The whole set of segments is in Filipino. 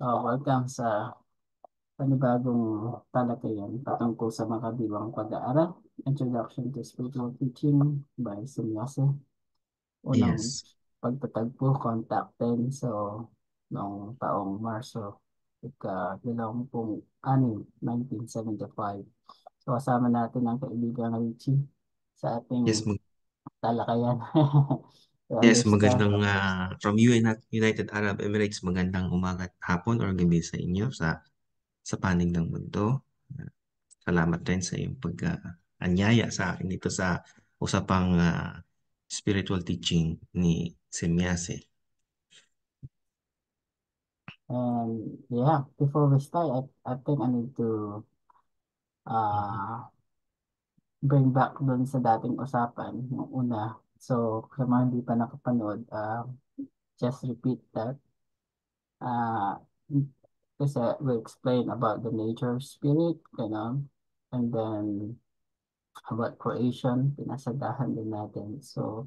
Welcome sa panibagong talakayan patungkol sa makabibang pag-aaral. Introduction to Spiritual Teaching by Sunyase. Unang Yes. pagtatagpo, contact 10. So, noong taong Marso, ika-26, 1975. So, kasama natin ang kaibigan Richie sa ating Yes, talakayan. To yes, understand. magandang from United Arab Emirates, magandang umaga at hapon or gabi sa inyo sa panig ng mundo. Salamat rin sa iyong pag-anyaya sa akin dito sa usapang spiritual teaching ni Semyase. And yeah, before we start, I think I need to Mhm. uh, bring back dun sa dating usapan, yung una. So, sa mga hindi pa nakapanood, just repeat that. Uh, Kasi we explain about the nature of spirit, gano'n. And then, about creation, pinasadahan din natin. So,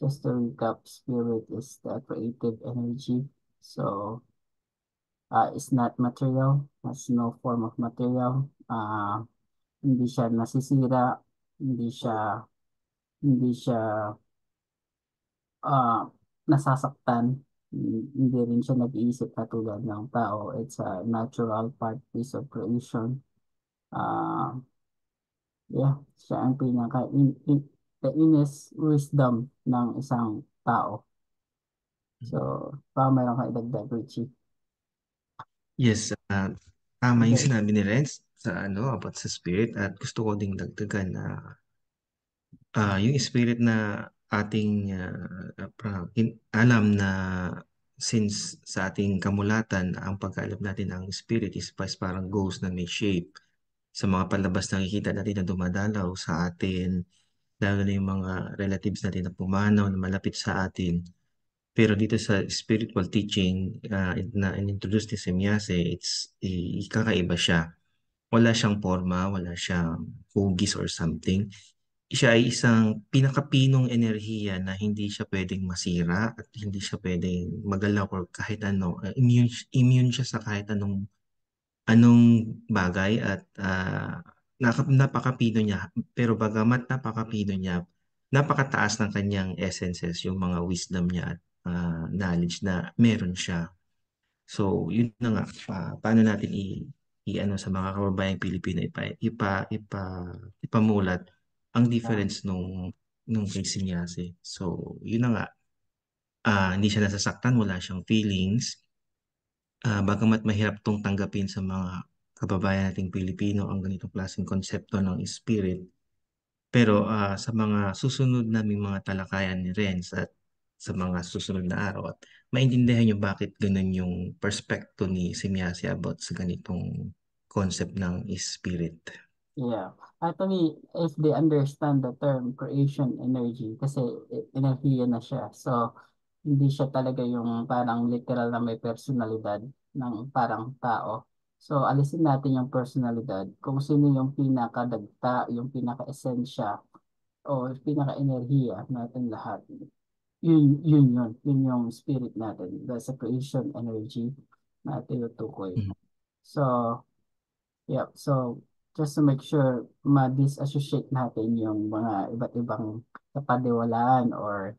just to recap, spirit is the creative energy. So, it's not material, has no form of material. Hindi siya nasisira, hindi siya hindi siya ah, nasasaktan, hindi rin siya nag-iisip katulad ng tao. It's a natural part piece of creation. Ah, yeah, siya ang the inner wisdom ng isang tao. So, meron ka idagdag, Richie. Yes, tama yung Okay. sinabi ni Renz sa about sa spirit at gusto ko ding dagdagan na yung spirit na ating alam na since sa ating kamulatan, ang pagkaalam natin ang spirit is parang ghost na may shape. Sa mga palabas nakikita natin na dumadalaw sa atin, lalo na yung mga relatives natin na pumanaw, na malapit sa atin. Pero dito sa spiritual teaching na in-introduce ni Semyase, kakaiba siya. Wala siyang forma, wala siyang hugis or something. Siya ay isang pinakapinong enerhiya na hindi siya pwedeng masira at hindi siya pwedeng magalaw or kahit ano. Immune siya sa kahit anong bagay at napakapino niya. Pero bagamat napakapino niya, napakataas ng kanyang essences, yung mga wisdom niya at knowledge na meron siya. So, yun na nga, paano natin i-ano sa mga kababayang Pilipino ipamulat ang Yeah. difference nung kay Sinyase. So, yun na nga, hindi siya nasasaktan, wala siyang feelings. Bagamat mahirap tong tanggapin sa mga kababayan nating Pilipino ang ganitong klaseng konsepto ng spirit, pero sa mga susunod naming mga talakayan ni Renz at sa mga susunod na araw at maintindihan niyo bakit ganun yung perspekto ni Simyasi about sa ganitong concept ng spirit. Yeah. Actually, if they understand the term creation energy, kasi enerhiya na siya. So, hindi siya talaga yung parang literal na may personalidad ng parang tao. So, alisin natin yung personalidad. Kung sino yung pinakadagta, yung pinaka-esensya, o pinaka-enerhiya natin lahat. Yun yung spirit natin. That's a creation energy na tinutukoy. Mhm. So, yeah, so just to make sure ma-disassociate natin yung mga iba't ibang kapaniwalaan or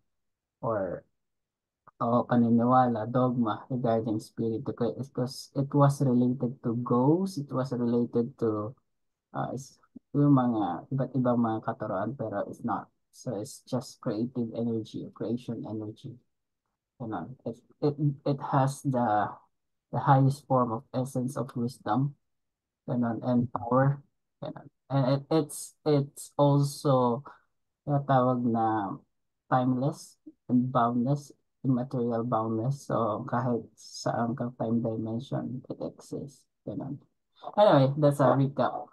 paniniwala, dogma regarding spirit because it was related to ghosts, it was related to yung mga iba't ibang mga katuroan pero it's not. So it's just creative energy, creation energy. You know, it has the highest form of essence of wisdom, ganun, and power. Ganun. And it's also tawag na timeless and boundless, immaterial boundless. So kahit saan kang time dimension, it exists. Ganun. Anyway, that's a recap.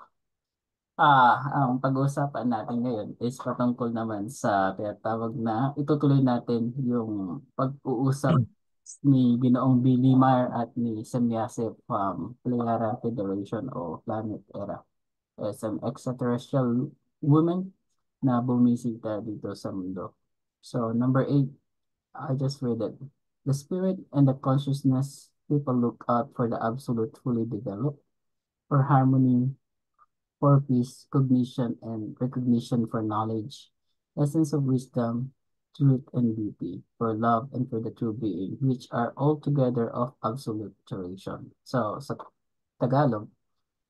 Ang pag-uusapan natin ngayon is patungkol naman sa tinatawag na itutuloy natin yung pag-uusap ni Ginoong Billy Mayer at ni Semyasip from Pleiadian Federation o Planet Era. As an extraterrestrial woman na bumisita dito sa mundo. So, number 8, I just read it. The spirit and the consciousness people look out for the absolute fully developed, for harmony, for peace, cognition, and recognition, for knowledge, essence of wisdom, truth, and beauty, for love, and for the true being, which are altogether of absolute duration. So, sa Tagalog,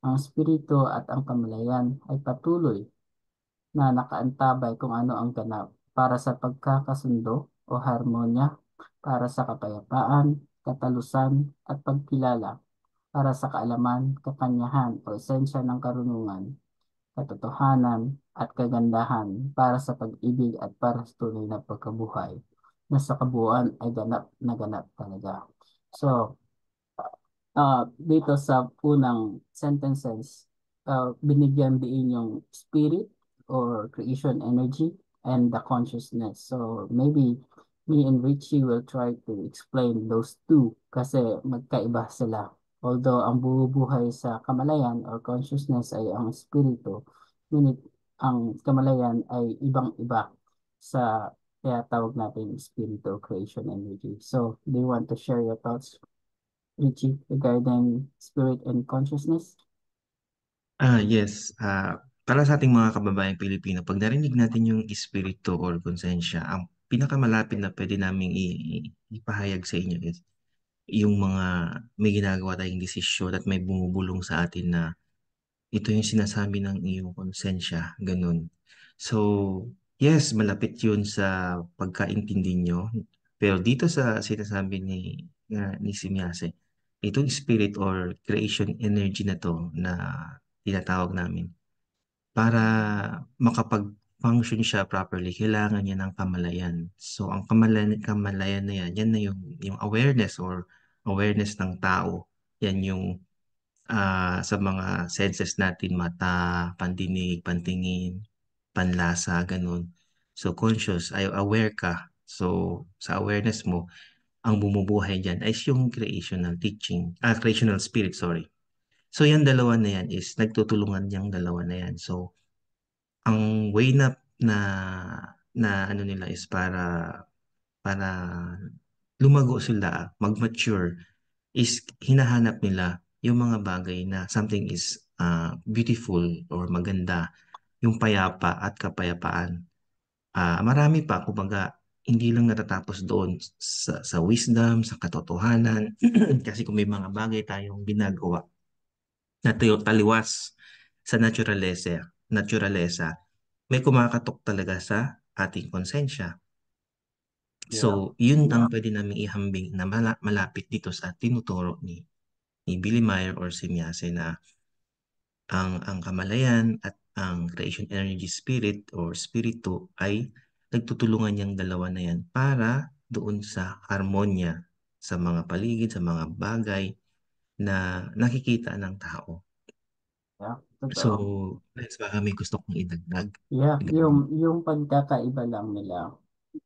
ang spirito at ang kamalayan ay patuloy na nakaantabay kung ano ang ganap para sa pagkakasundo o harmonya, para sa kapayapaan, katalusan, at pagkilala, para sa kaalaman, kapanyahan o esensya ng karunungan, katotohanan, at kagandahan, para sa pag-ibig at para sa tunay na pagkabuhay, na sa kabuuan ay ganap na ganap talaga. So, dito sa unang sentences, binigyan din yung spirit or creation energy and the consciousness. So maybe me and Richie will try to explain those two kasi magkaiba sila. Although ang bubuhay sa kamalayan or consciousness ay ang spirito, ngunit ang kamalayan ay ibang-iba sa kaya tawag natin spiritual creation energy. So, do you want to share your thoughts, Richie, regarding spirit and consciousness? Yes. Para sa ating mga kababayang Pilipino, pag narinig natin yung espiritu or konsensya, ang pinakamalapit na pwede naming ipahayag sa inyo is yung mga may ginagawa tayong desisyon at may bumubulong sa atin na ito yung sinasabi ng iyong konsensya, ganun. So, yes, malapit yun sa pagkaintindi nyo. Pero dito sa sinasabi ni Simyase, itong spirit or creation energy na to na tinatawag namin, para makapag-function siya properly, kailangan niya ng kamalayan. So, ang kamalayan na yan, yan na yung awareness or awareness ng tao. Yan yung sa mga senses natin, mata, pandinig, pantingin, panlasa, ganun. So, conscious, ay aware ka. So, sa awareness mo, ang bumubuhay dyan ay yung creational teaching, creational spirit, sorry. So, yan dalawa na yan is nagtutulungan yung dalawa na yan. So, ang way na, na ano nila is para lumago sila, mag-mature, is hinahanap nila yung mga bagay na something is beautiful or maganda, yung payapa at kapayapaan. Marami pa, kumbaga, hindi lang natatapos doon sa wisdom, sa katotohanan, kasi kung may mga bagay tayong ginagawa na taliwas sa naturalesa, may kumakatok talaga sa ating konsensya. So, Yeah. yun ang pwede namin ihambing na malapit dito sa tinuturo ni Billy Meyer or si Miyase na ang kamalayan at ang creation energy spirit or spirito ay nagtutulungan niyang dalawa na yan para doon sa harmonya sa mga paligid, sa mga bagay na nakikita ng tao. Yeah, So, totoo. Lance, baka may gusto kong idagdag. Yeah, Ganun. yung pagkakaiba lang nila,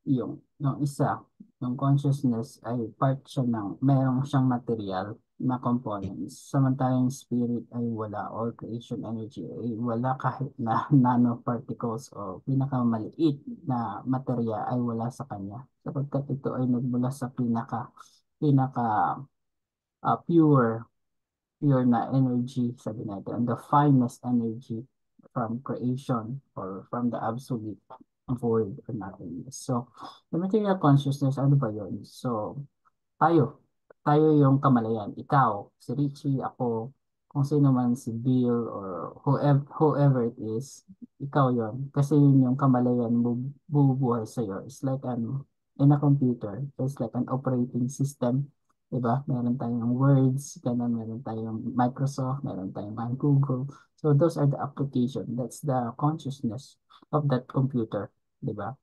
yung isa, yung consciousness ay part siya ng, merong siyang material na components. Samantalang spirit ay wala, or creation energy ay wala kahit na nanoparticles o pinakamaliit na materya ay wala sa kanya. Sapagkat ito ay nagmula sa pinaka pure na energy, sabi natin, and the finest energy from creation or from the absolute void or nothingness. So, the material consciousness, ano ba yun? So, tayo, tayo yung kamalayan. Ikaw, si Richie, ako, kung sino man si Bill or whoever it is, ikaw yon. Kasi yun yung kamalayan bubuhay sa'yo. It's like in a computer, it's like an operating system. Diba? Meron tayong Words, ganun, meron tayong Microsoft, meron tayong Google. So those are the application. That's the consciousness of that computer. Diba?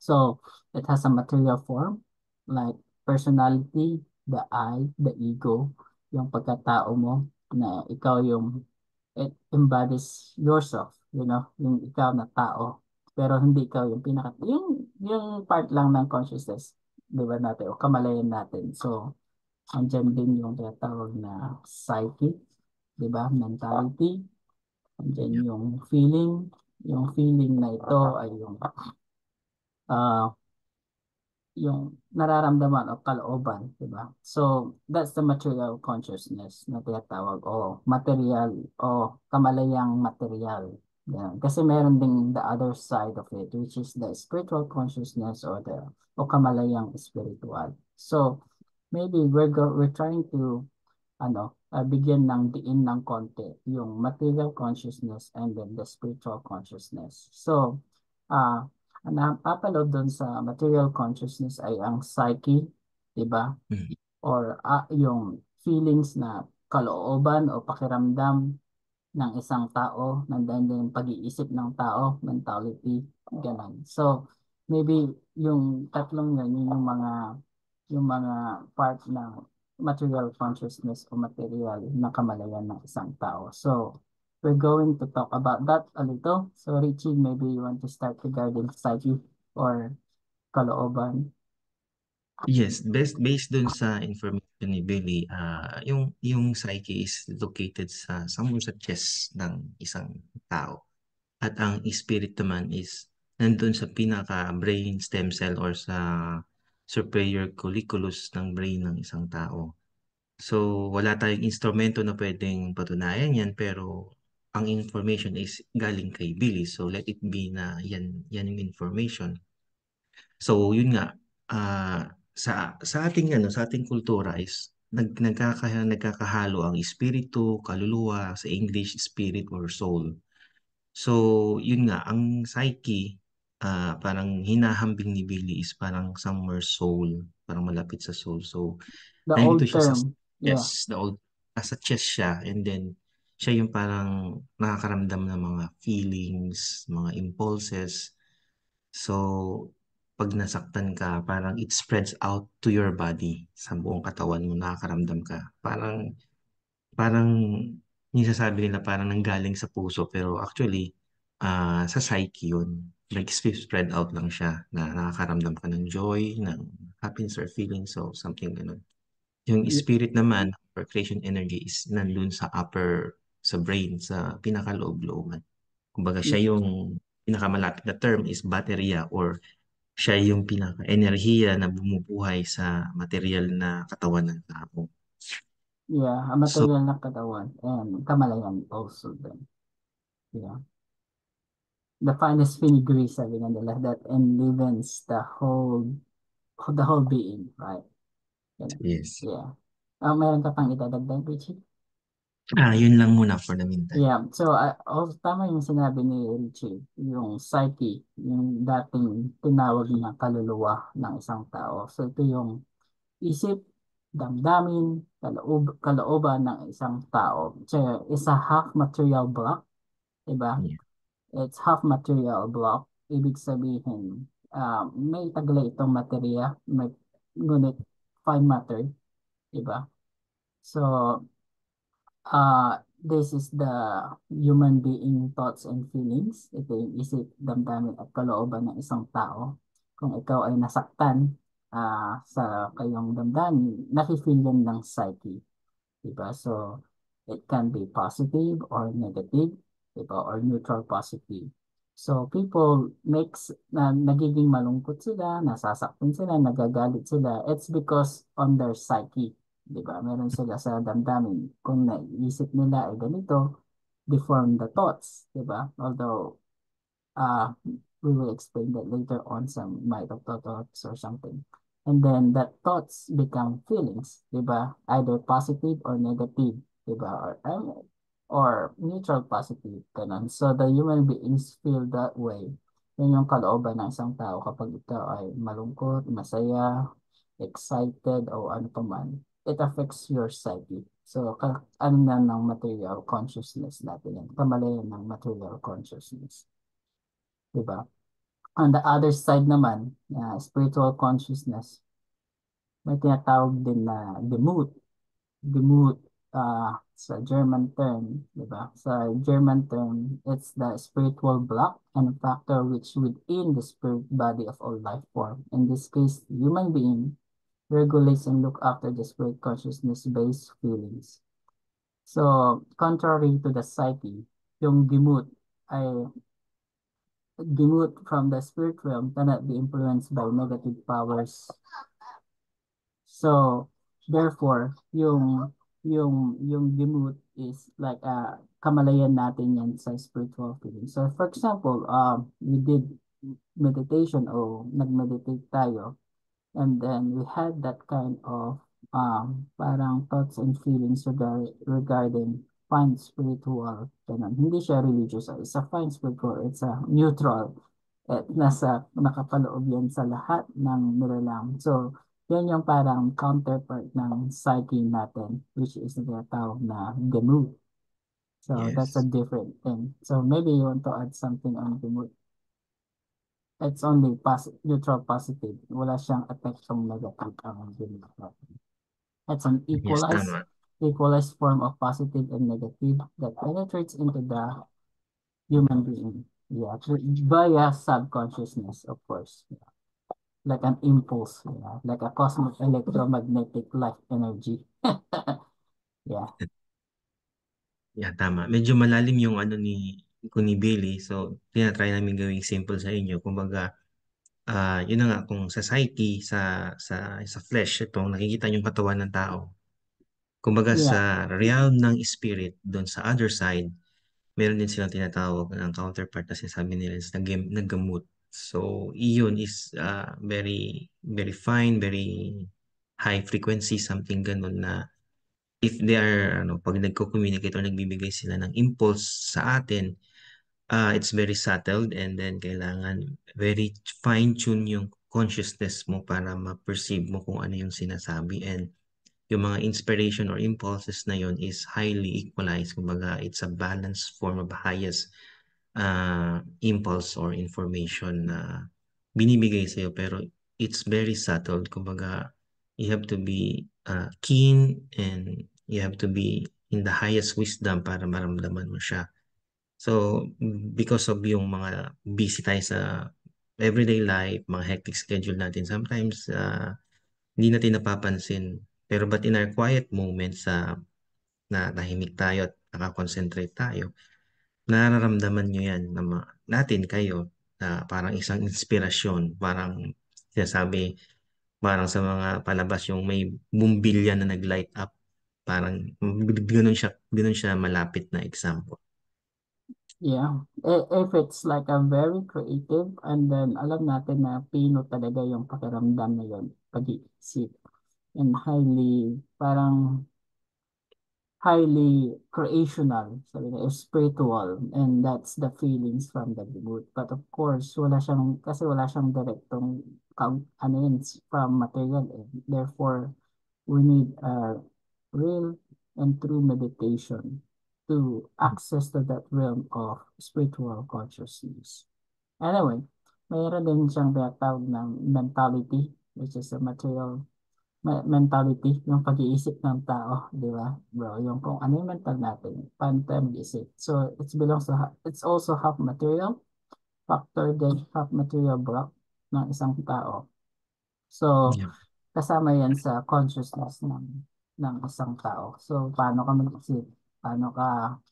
So it has a material form like personality, the I, the ego, yung pagkatao mo na ikaw yung it embodies yourself, yung ikaw na tao. Pero hindi ikaw yung yung part lang ng consciousness, 'di ba natin o kamalayan natin. So, andyan din yung tinatawag na psyche, 'di ba? Mentality, andyan Yeah. yung feeling na ito ay yung ah yung nararamdaman o kalooban, di ba? So, that's the material consciousness na tinatawag o material o kamalayang material. Yan. Kasi meron ding the other side of it, which is the spiritual consciousness or the o kamalayang spiritual. So, maybe we're trying to bigyan ng diin ng konti yung material consciousness and then the spiritual consciousness. So, ang napapalood doon sa material consciousness ay ang psyche, di ba? Mm. Or yung feelings na kalooban o pakiramdam ng isang tao, nandiyan din yung pag-iisip ng tao, mentality, ganun. So, maybe yung tatlong yun, yun yung mga part ng material consciousness o material na kamalayan ng isang tao. So, we're going to talk about that a little. So, Richie, maybe you want to start regarding psyche or kalooban. Yes, based dun sa information ni Billy, yung psyche is located somewhere sa chest ng isang tao. At ang spirit naman is nandun sa pinaka brain stem cell or sa superior colliculus ng brain ng isang tao. So, wala tayong instrumento na pwedeng patunayan yan, pero ang information is galing kay Billy. So, let it be na yan yung information. So, yun nga, sa ating kultura is nagkakahalo ang espiritu, kaluluwa, sa English, spirit or soul. So, yun nga, ang psyche, parang hinahambing ni Billy is parang somewhere soul, parang malapit sa soul. So, The nandito old siya sa term. Yeah. chest, nasa chest siya, and then siya yung parang nakakaramdam ng mga feelings, mga impulses. So, pag nasaktan ka, parang it spreads out to your body, sa buong katawan mo, nakakaramdam ka. Parang yung sasabi nila parang nanggaling sa puso, pero actually, sa psyche yun. Nag-spread out lang siya na nakakaramdam ka ng joy, ng happiness or feeling, so something ganun. Yung Y- spirit naman, or creation energy is nandun sa sa brain, sa pinakaloob-looban. Kumbaga y- siya yung pinakamalapit na term is baterya, or siya yung pinaka-enerhiya na bumubuhay sa material na katawan ng tao. yeah, a So, material na katawan and kamalayan also then. Yeah. The finest filigree, sabi nga nila, that enlivens the whole being, right? Yan. yes. Yeah. Meron ka pang idadagdag, Richie? Yun lang muna for the meantime. Yeah. So, also, tama yung sinabi ni Richie, yung psyche, yung dating tinawag na kaluluwa ng isang tao. So, ito yung isip, damdamin, kalooban ng isang tao. So, it's a half material block, diba? Yeah. It's half material block. Ibig sabihin, may taglay itong materiya, ngunit fine matter, di ba? So, this is the human being thoughts and feelings. Ito yung isip, damdamin at kalooban ng isang tao. Kung ikaw ay nasaktan sa kayong damdamin, nafe-feel yan ng psyche. Diba? So, it can be positive or negative, diba? Or neutral positive. So, people nagiging malungkot sila, nasasaktan sila, nagagalit sila. It's because on their psyche, diba? Meron sila sa damdamin. Kung naisip nila ay ganito, they form the thoughts, diba? Although, uh, we will explain that later on some might have thoughts or something. And then that thoughts become feelings, di ba? Either positive or negative, di ba? Or neutral positive, ganun. So the human beings feel that way. Yun yung kalooban ng isang tao kapag ito ay malungkot, masaya, excited, o ano pa man. It affects your psyche. So, ano na ng material consciousness natin yan. Kamalayan ng material consciousness. Diba? On the other side naman, spiritual consciousness, may tinatawag din na Demut. Demut sa German term, di ba? Sa German term, it's the spiritual block and factor which within the spirit body of all life form. In this case, human being regulates and look after the spirit consciousness-based feelings. So, contrary to the psyche, yung Demut ay Demut from the spirit realm cannot be influenced by negative powers. So, therefore, yung demut is like kamalayan natin yan sa spiritual feeling. So, for example, we did meditation o nag-meditate tayo. And then we had that kind of parang thoughts and feelings regarding fine spiritual. Ganun. Hindi siya religious. It's a fine spiritual. It's a neutral. At nakapaloob yan sa lahat ng nilalang. So, yan yung parang counterpart ng psyche natin, which is tinatawag na gamut. So, that's a Yes. different thing. So, maybe you want to add something on gamut. It's only neutral positive. Wala siyang epektong negative ang gamut natin. It's an Yes, tama. equalized form of positive and negative that penetrates into the human being. Yeah, via subconsciousness, of course. Yeah. Like an impulse, yeah. Like a cosmic electromagnetic life energy. Yeah. Yeah, tama. Medyo malalim yung ano ni Billy. So, tinatry namin gawing simple sa inyo. Kumbaga, yun na nga, kung sa psyche, sa flesh, itong nakikita yung katawan ng tao. Kumbaga Yeah. sa realm ng spirit, doon sa other side, meron din silang tinatawag ng counterpart na sinasabi nila is naggamot. So, iyon is very, very fine, very high frequency, something ganun na if they are, pag nagko-communicate or nagbibigay sila ng impulse sa atin, it's very subtle and then kailangan very fine-tune yung consciousness mo para ma-perceive mo kung ano yung sinasabi and yung mga inspiration or impulses na yon is highly equalized. Kumbaga, it's a balanced form of highest impulse or information na binibigay sa'yo pero it's very subtle. Kumbaga, you have to be keen and you have to be in the highest wisdom para maramdaman mo siya. So, because of yung mga busy tayo sa everyday life, mga hectic schedule natin, sometimes hindi natin napapansin. Pero but in our quiet moments na tahimik tayo at nakakonsentrate tayo, nararamdaman nyo yan natin kayo na parang isang inspirasyon, parang sinasabi, parang sa mga palabas yung may bumbilya na nag-light up, parang ganun siya malapit na example. Yeah. If it's like a very creative and then alam natin na pino talaga yung pakiramdam na yun, pag-iisip, and highly creational, sabi na, spiritual, and that's the feelings from the debut. But of course, kasi wala siyang direktong, ano yun, from material. Therefore, we need a real and true meditation to access to that realm of spiritual consciousness. Anyway, mayroon din siyang tinatawag ng mentality, which is a material mentality, yung pag-iisip ng tao, di ba? Bro, yung kung ano yung mental natin, paano tayo mag-isip. So, it's also half material factor din, half material block ng isang tao. So, Yeah. kasama yan sa consciousness ng isang tao. So, paano ka mag-isip? Paano ka,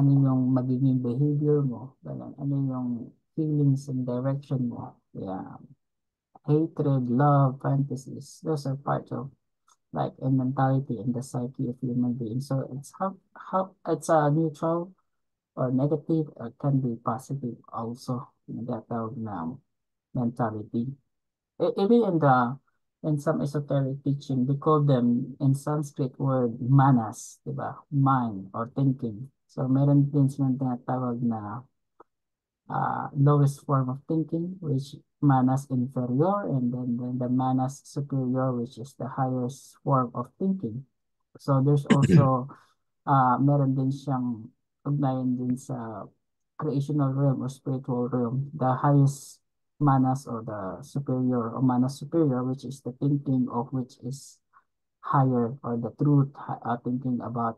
ano yung magiging behavior mo? Ganun. Ano yung feelings and direction mo? Yeah. Hatred, love, fantasies, those are part of like a mentality in the psyche of human beings. So how it's a neutral or negative or can be positive also in that now mentality. Even in some esoteric teaching, they call them in Sanskrit word manas, diba? Mind or thinking. So meron din silang tinatawag na lowest form of thinking, which manas inferior, and then the manas superior, which is the highest form of thinking. So there's also meron din siyang ugnayan din sa creational realm or spiritual realm. The highest manas or the superior or manas superior, which is the thinking of which is higher or the truth, thinking about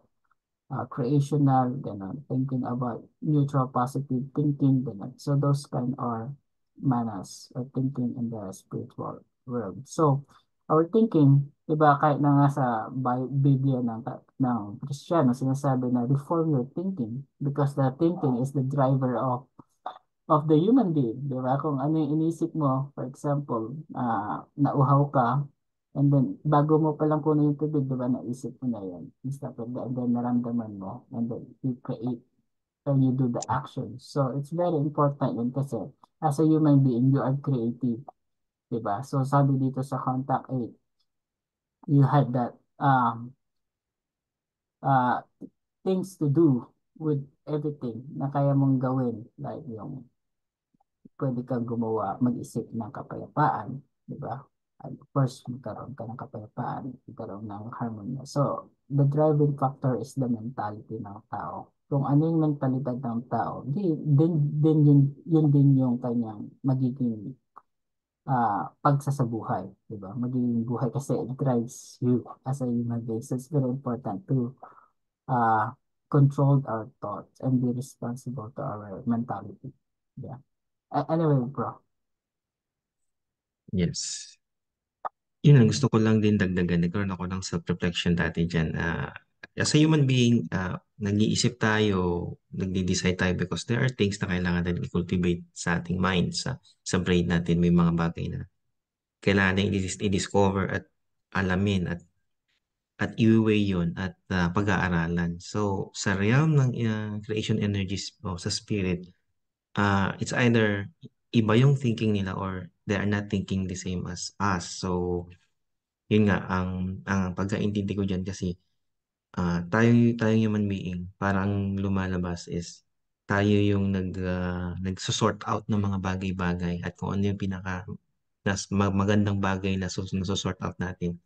creational, ganun, thinking about neutral positive thinking, ganun. So those kind are manas or thinking in the spiritual world. So our thinking, diba, kahit na nga sa Biblia ng Kristiyano, sinasabi na reform your thinking because the thinking is the driver of of the human being, di ba? Kung ano yung inisip mo, for example, nauhaw ka, and then bago mo palang kunin yung tubig, di ba, naisip mo na yun, and stuff like that, and then naramdaman mo, and then you create, and you do the action. So, it's very important yun kasi as a human being, you are creative, di ba? So, sabi dito sa contact 8, you had that uh, things to do with everything na kaya mong gawin, like yung pwede kang gumawa, mag-isip ng kapayapaan, di ba? And of course, magkaroon ka ng kapayapaan, magkaroon ng harmony. So, the driving factor is the mentality ng tao. Kung ano yung mentalidad ng tao, din yun din yung kanyang magiging pagsasabuhay, di ba? Magiging buhay kasi it drives you as a human being. So, it's very important to uh, control our thoughts and be responsible to our mentality. Yeah. Anyway, bro. Yes. Yun lang, gusto ko lang din dagdagan. Nagkaroon ako ng self-reflection dati dyan. As a human being, nag-iisip tayo, nagdi-decide tayo because there are things na kailangan natin i-cultivate sa ating minds, sa brain natin. May mga bagay na kailangan natin i-discover at alamin at i-weigh yun at pag-aaralan. So, sa realm ng creation energies o sa spirit, it's either iba yung thinking nila or they are not thinking the same as us. So, yun nga, ang pagkaintindi ko dyan kasi tayo human being, parang lumalabas is tayo yung nagsusort out ng mga bagay-bagay at kung ano yung magandang bagay na nasusort out natin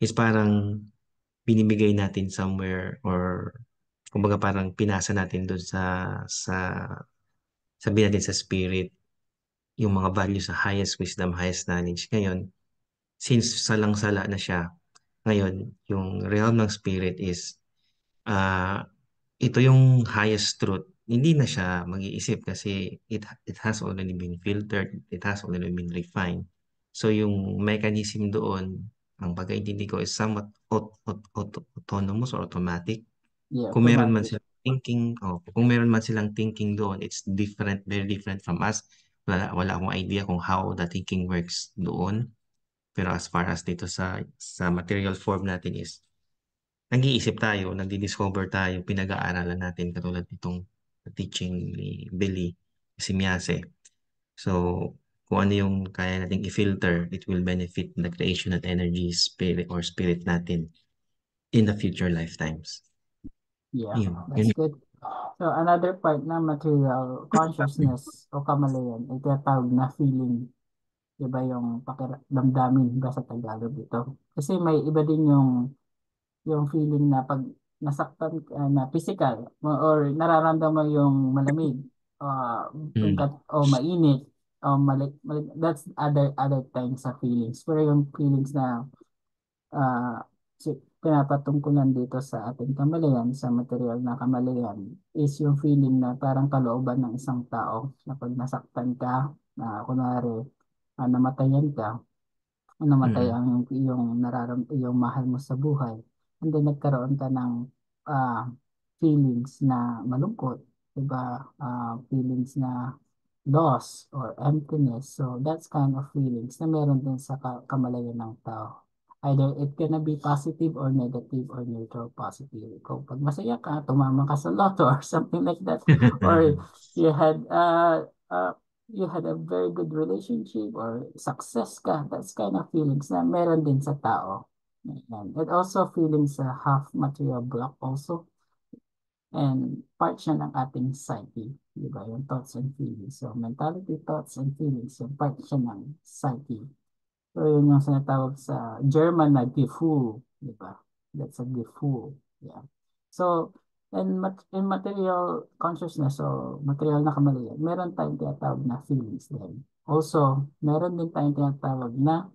is parang binibigay natin somewhere or kumbaga parang pinasa natin doon sa sabihin natin sa spirit yung mga values sa highest wisdom, highest knowledge. Ngayon, since salang-sala na siya, ngayon, yung realm ng spirit is ah ito yung highest truth. Hindi na siya mag-iisip kasi it has already been filtered, it has already been refined. So yung mechanism doon, ang pagkaintindi ko is somewhat autonomous or automatic. Yeah, Kung meron man automatic. silang thinking, kung meron man silang thinking doon, it's different, very different from us. Wala akong idea kung how the thinking works doon. Pero as far as dito sa material form natin is nag-iisip tayo, nagdi-discover tayo, pinag-aaralan natin katulad nitong teaching ni Billy si Miyase. So, kung ano yung kaya nating i-filter, it will benefit the creation of energy, spirit, or spirit natin in the future lifetimes. Yeah, Yun. that's good. So, another part na material consciousness o kamalayan ay tinatawag na feeling. Iba yung pakiramdamin ba sa Tagalog dito. Kasi may iba din yung feeling na pag nasaktan ka na physical or nararamdaman mo yung malamig Mm. o mainit that's other times sa feelings. Pero yung feelings na ah, pinapatungkulan dito sa ating kamalayan, sa material na kamalayan, is yung feeling na parang kalooban ng isang tao na pag nasaktan ka, na kunwari, namatayan ka, namatay Mm. ang iyong mahal mo sa buhay, and then nagkaroon ka ng ah, feelings na malungkot, diba? Feelings na loss or emptiness. So that's kind of feelings na meron din sa kamalayan ng tao. Either it can be positive or negative or neutral positive. Kung pag masaya ka, tumama ka sa lotto or something like that. Or you had you had a very good relationship or success ka. That's kind of feelings na meron din sa tao. And also feelings half material block also. And part siya ng ating psyche, di ba? Yung thoughts and feelings. So, mentality, thoughts, and feelings, yung part siya ng psyche. So, yun yung sinatawag sa German na Gefühl, di ba? That's a Gefühl. Yeah. So, in material consciousness o material na kamalayan, meron tayong tinatawag na feelings din. Also, meron din tayong tinatawag na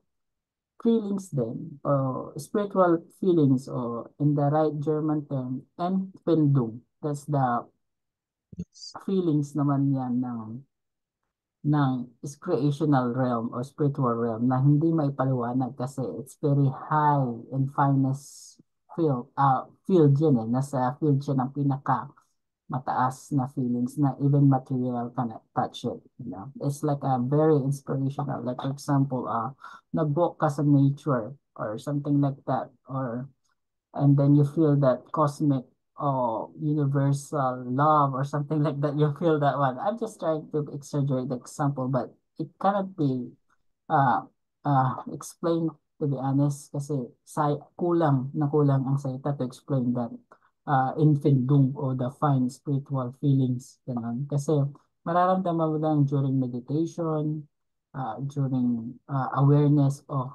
feelings din, o spiritual feelings, o in the right German term, Empfindung. That's the Yes. feelings naman yan ng creational realm or spiritual realm na hindi maipaliwanag kasi it's very high and finest field, field yun eh. Nasa field siya ng pinaka mataas na feelings na even material cannot touch it. You know? It's like a very inspirational. Like for example, nag-walk ka sa nature or something like that, or and then you feel that cosmic or universal love or something like that. You feel that one. I'm just trying to exaggerate the example, but it cannot be explain, to be honest, kasi kulang ang salita to explain that infindung o the fine spiritual feelings. Ganun. Kasi mararamdaman mo lang during meditation, during awareness of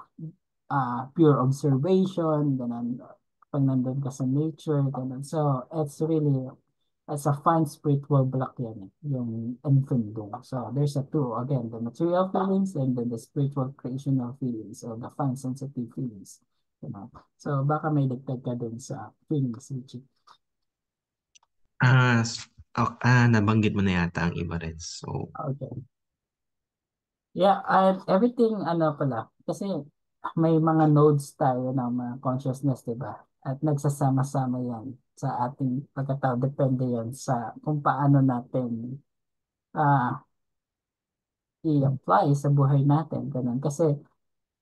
pure observation, ganun, pag nandun ka sa nature, ganun. So, it's a fine spiritual block yan, yung enfindung. So, there's a two, again, the material feelings and then the spiritual creational feelings or the fine sensitive feelings. You know? So, baka may dagdag ka dun sa feelings, Richie. Nabanggit mo na yata ang iba rin. So, Okay. Yeah, everything, ano pala, kasi may mga nodes tayo ng mga consciousness, di ba? At nagsasama-sama yan sa ating pagkatao. Depende yan sa kung paano natin ah i-apply sa buhay natin. Ganun. Kasi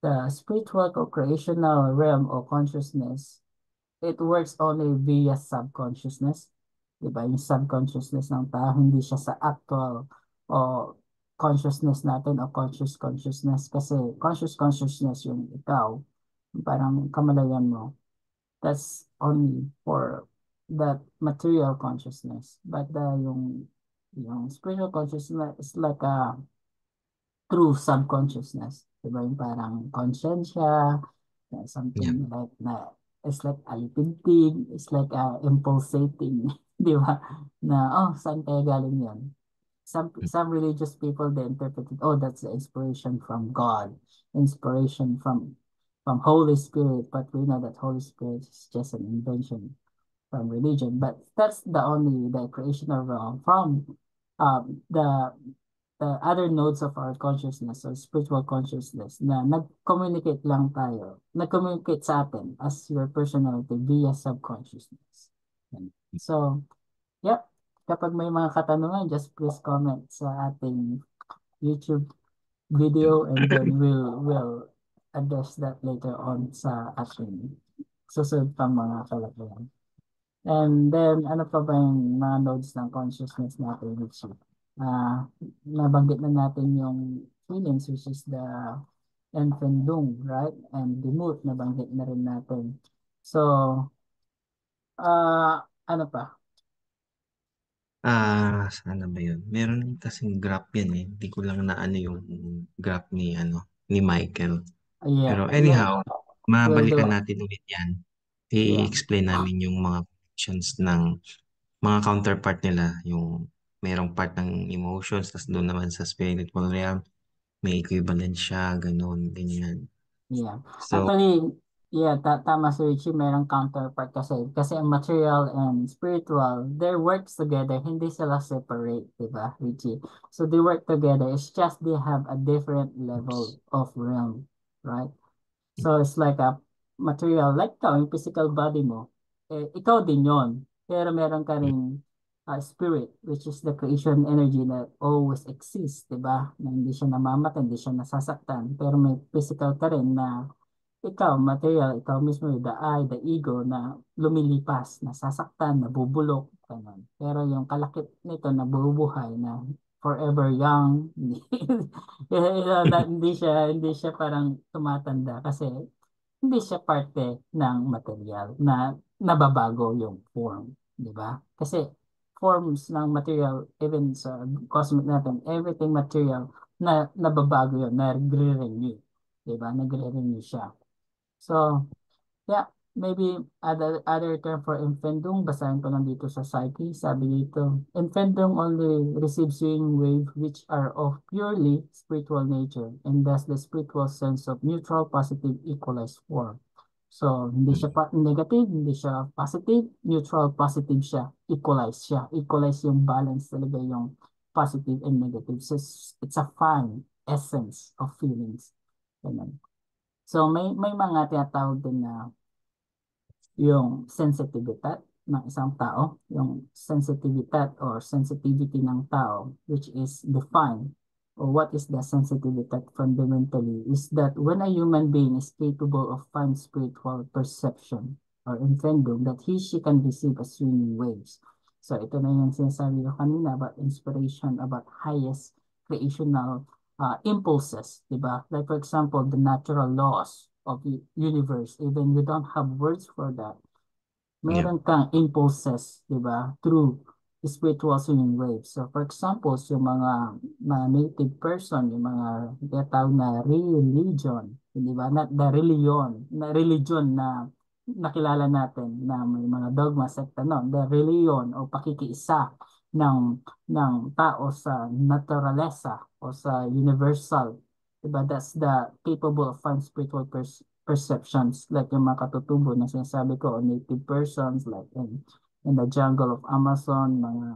the spiritual or creational realm or consciousness, it works only via subconsciousness. Diba? Yung subconsciousness ng tao, hindi siya sa actual o consciousness natin o conscious consciousness. Kasi conscious consciousness yung ikaw, parang kamalayan mo. That's only for that material consciousness. But yung spiritual consciousness is like a through subconsciousness. Diba yung parang consciensya, yeah. something like na, it's like alipintig, it's like impulsating, di ba? Na, oh, saan kaya galing yan? Some religious people, they interpret it, oh, that's the inspiration from God, inspiration from Holy Spirit, but we know that Holy Spirit is just an invention from religion. But that's the only the creational realm from the other nodes of our consciousness or spiritual consciousness na nag-communicate lang tayo, nag-communicate sa atin as your personality via subconsciousness. So, yep, kapag may mga katanungan, just please comment sa ating YouTube video and then we'll address that later on sa ating susunod pang mga kalagayan. And then, ano pa ba yung mga nodes ng consciousness natin, Richie? Nabanggit na natin yung feelings, which is the Enfendung, right? And the mood, nabanggit na rin natin. So, ano pa? Sana ba yun? Meron kasing graph yan eh. Hindi ko lang na ano yung graph ni Michael. Yeah, Pero anyhow, we'll mabalikan do. natin ulit yan. Yeah, I-explain namin yung mga functions ng mga counterpart nila. Yung merong part ng emotions, tapos doon naman sa spiritual realm, may equivalent siya, ganun, ganyan. yeah. So, Actually, yeah, tama si Richie, merong counterpart kasi ang material and spiritual, they works together, hindi sila separate, di ba, Richie? So they work together, it's just they have a different level of realm, right? So it's like a material, like ikaw, yung physical body mo, ikaw din yon. Pero meron ka ring spirit, which is the creation energy that always exists, di ba? Na hindi siya namamatay, hindi siya nasasaktan. Pero may physical ka rin na ikaw, material, ikaw mismo, the I, the ego, na lumilipas, nasasaktan, nabubulok, ganun. Pero yung kalakip nito, nabubuhay, na forever young, hindi siya parang tumatanda kasi hindi siya parte ng material na nababago yung form, di ba? Kasi forms ng material, even sa cosmic natin, everything material na nababago yun, nagre-renew, di ba? Nagre-renew siya. So, yeah, maybe other term for infendung, basahin ko lang dito sa psyche, sabi dito, infendung only receives swing wave which are of purely spiritual nature and thus the spiritual sense of neutral, positive, equalized form. So, hindi siya negative, hindi siya positive, neutral, positive siya, equalized siya. Equalize yung balance talaga yung positive and negative. So, it's a fine essence of feelings. Ganun. So may mga tinatawag din na yung sensitivity, ng isang tao, yung sensitivity or sensitivity ng tao, which is defined, or what is the sensitivity fundamentally, is that when a human being is capable of fine spiritual perception or intending that she can receive as swimming waves. So ito na yung sinasabi ko kanina about inspiration, about highest creational impulses, di ba? Like for example, the natural laws of the universe, even you don't have words for that, Yeah. meron kang impulses, di ba? Through spiritual swimming waves. So for example, yung mga native person, yung mga tinatawag na religion, di ba? Not the religion na nakilala natin na may mga dogma, sekta, no? The religion o pakikiisa ng ng tao sa naturalesa o sa universal. Diba? That's the capable of fine spiritual perceptions like yung mga katutubo na sinasabi ko, native persons like in the jungle of Amazon, mga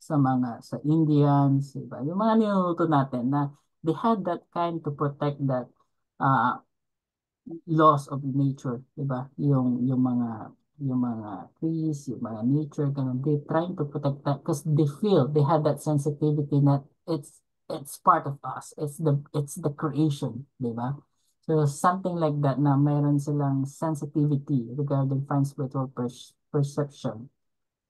sa mga sa Indians, diba? Yung mga ninunuto natin na they had that kind to protect that uh, laws of nature, 'di ba? Yung mga trees, yung mga nature, ganun. They trying to protect that because they feel they have that sensitivity that it's part of us. It's the creation, 'di ba? So something like that na mayroon silang sensitivity regarding fine spiritual perception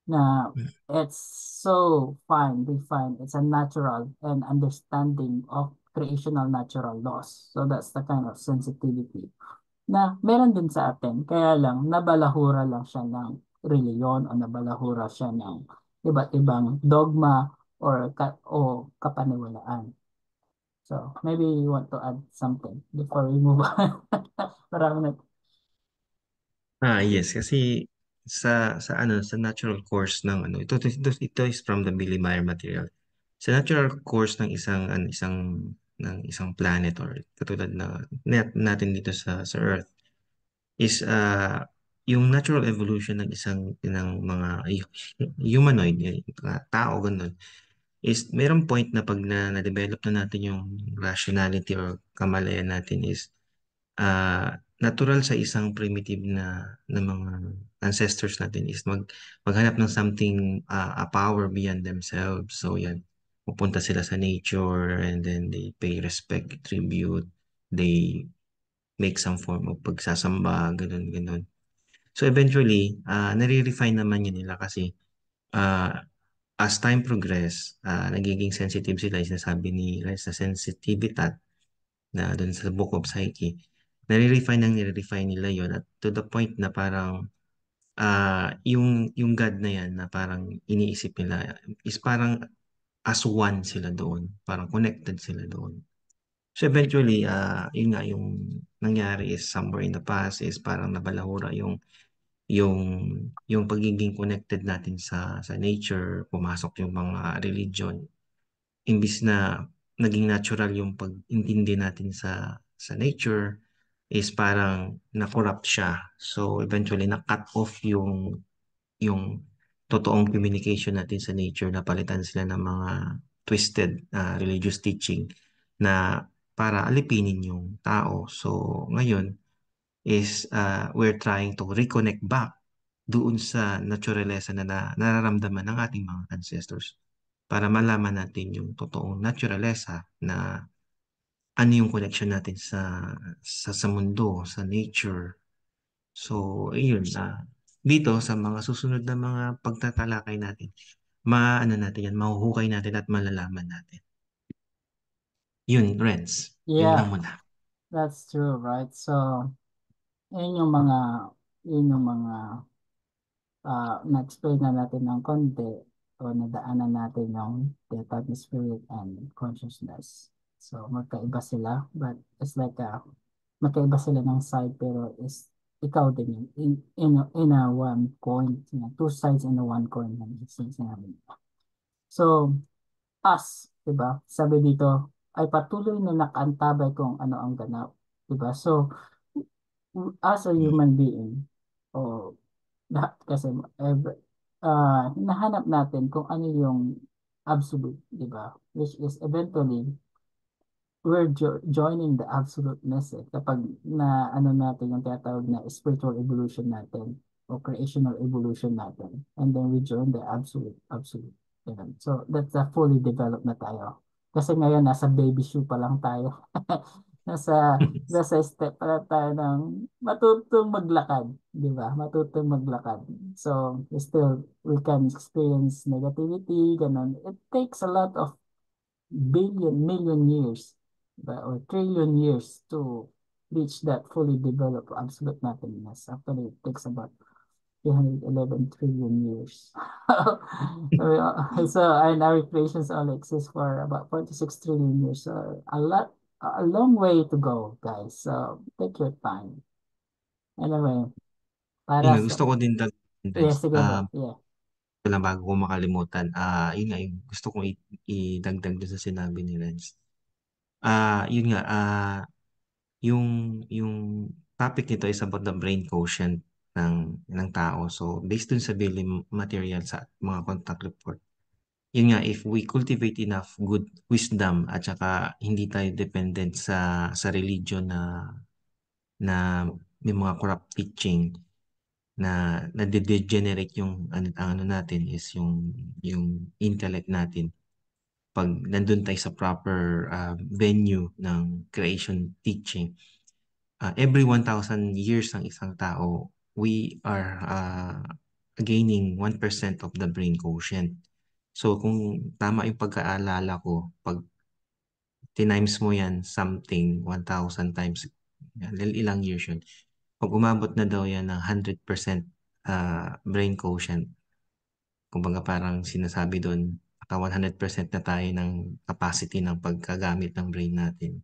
na it's so fine, refined. It's a natural and understanding of creational natural laws. So that's the kind of sensitivity na meron din sa atin. Kaya lang, nabalahura lang siya ng reliyon o nabalahura siya ng iba't ibang dogma o kapaniwalaan. So, maybe you want to add something before we move on. Parang Yes, kasi sa ano sa natural course ng ano ito is from the Billy Meyer material. Sa natural course ng isang planet or katulad na natin dito sa Earth is yung natural evolution ng ng mga humanoid, mga tao ganun is merong point na pag na-develop na natin yung rationality or kamalayan natin is natural sa isang primitive na mga ancestors natin is maghanap ng something, a power beyond themselves. So yan, pupunta sila sa nature and then they pay respect, tribute, they make some form of pagsasamba, ganun, ganun. So eventually, nare-refine naman yun nila kasi uh, as time progress, nagiging sensitive sila, sinasabi ni Les na sensitivity na doon sa Book of Psyche, nare-refine nila yon at to the point na parang yung God na yan na parang iniisip nila is parang as one sila doon, parang connected sila doon. So eventually, yun nga yung nangyari is somewhere in the past is parang nabalahura yung yung pagiging connected natin sa nature, pumasok yung mga religion imbis na naging natural yung pag-intindi natin sa nature is parang na-corrupt siya. So eventually na-cut off yung totoong communication natin sa nature na palitan sila ng mga twisted religious teaching na para alipinin yung tao. So ngayon is we're trying to reconnect back doon sa naturalesa na nararamdaman ng ating mga ancestors para malaman natin yung totoong naturalesa na ano yung connection natin sa mundo, sa nature. So, ayun, dito sa mga susunod na mga pagtatalakay natin, maano natin yan, mahuhukay natin at malalaman natin. Yun, Renz. Yun lang yeah, muna. that's true, right? So, yun yung mga yun yung mga na-explain na natin ng konti o nadaanan natin yung theta, spirit, and consciousness. So, magkaiba sila, but it's like magkaiba sila ng side, pero is ikaw din yun. In a one coin, two sides in a one coin. Sinabi. So, us, diba? Sabi dito, ay patuloy na nakaantabay kung ano ang ganap. Diba? So, as a human being, o lahat kasi hinahanap natin kung ano yung absolute, di ba? Which is eventually we're joining the absoluteness kapag na ano natin yung tinatawag na spiritual evolution natin. o creational evolution natin. And then we join the absolute. Ganun. So, that's a fully developed na tayo. Kasi ngayon, nasa baby shoe pa lang tayo. Nasa step pa lang tayo ng matutong maglakad, di ba? Matutong maglakad. So, we can experience negativity, ganun. It takes a lot of million years, diba? Or trillion years to reach that fully developed absolute nothingness. Actually, it takes about 311 trillion years. So, and our creations only exist for about 46 trillion years. So, a long way to go, guys. So, take your time. Anyway, Yun para nga, sa, gusto ko din dagdagan, yeah, guys. sige bro, yeah. Ito lang bago ko makalimutan. Yun nga, yung gusto kong idagdag doon sa sinabi ni Renz. Yun nga, yung, yung topic nito is about the brain quotient ng tao. So, based dun sa building material sa mga contact report, yun nga, if we cultivate enough good wisdom at saka hindi tayo dependent sa religion na may mga corrupt teaching na degenerate yung ang ano natin is yung intellect natin pag nandun tayo sa proper venue ng creation teaching. Every 1,000 years ng isang tao, we are gaining 1% of the brain quotient. So kung tama yung pagkaalala ko, pag tinimes mo yan something 1,000 times, ilang years yun. Pag umabot na daw yan ng 100% brain quotient, kumbaga parang sinasabi doon, 100% na tayo ng capacity ng pagkagamit ng brain natin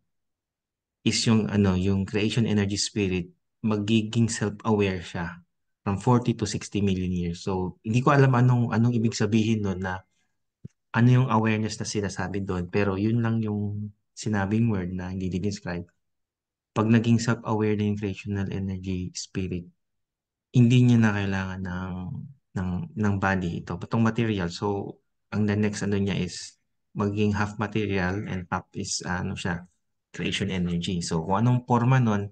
is yung creation energy spirit, magiging self-aware siya from 40 to 60 million years. So, hindi ko alam anong ibig sabihin doon na ano yung awareness na sinasabi doon, pero yun lang yung sinabing word na hindi describe. Pag naging self-aware na yung creational energy spirit, hindi niya na kailangan ng ng body ito, itong material. So, ang the next ano niya is maging half material and half is ano siya, creation energy. So, kung anong forma nun,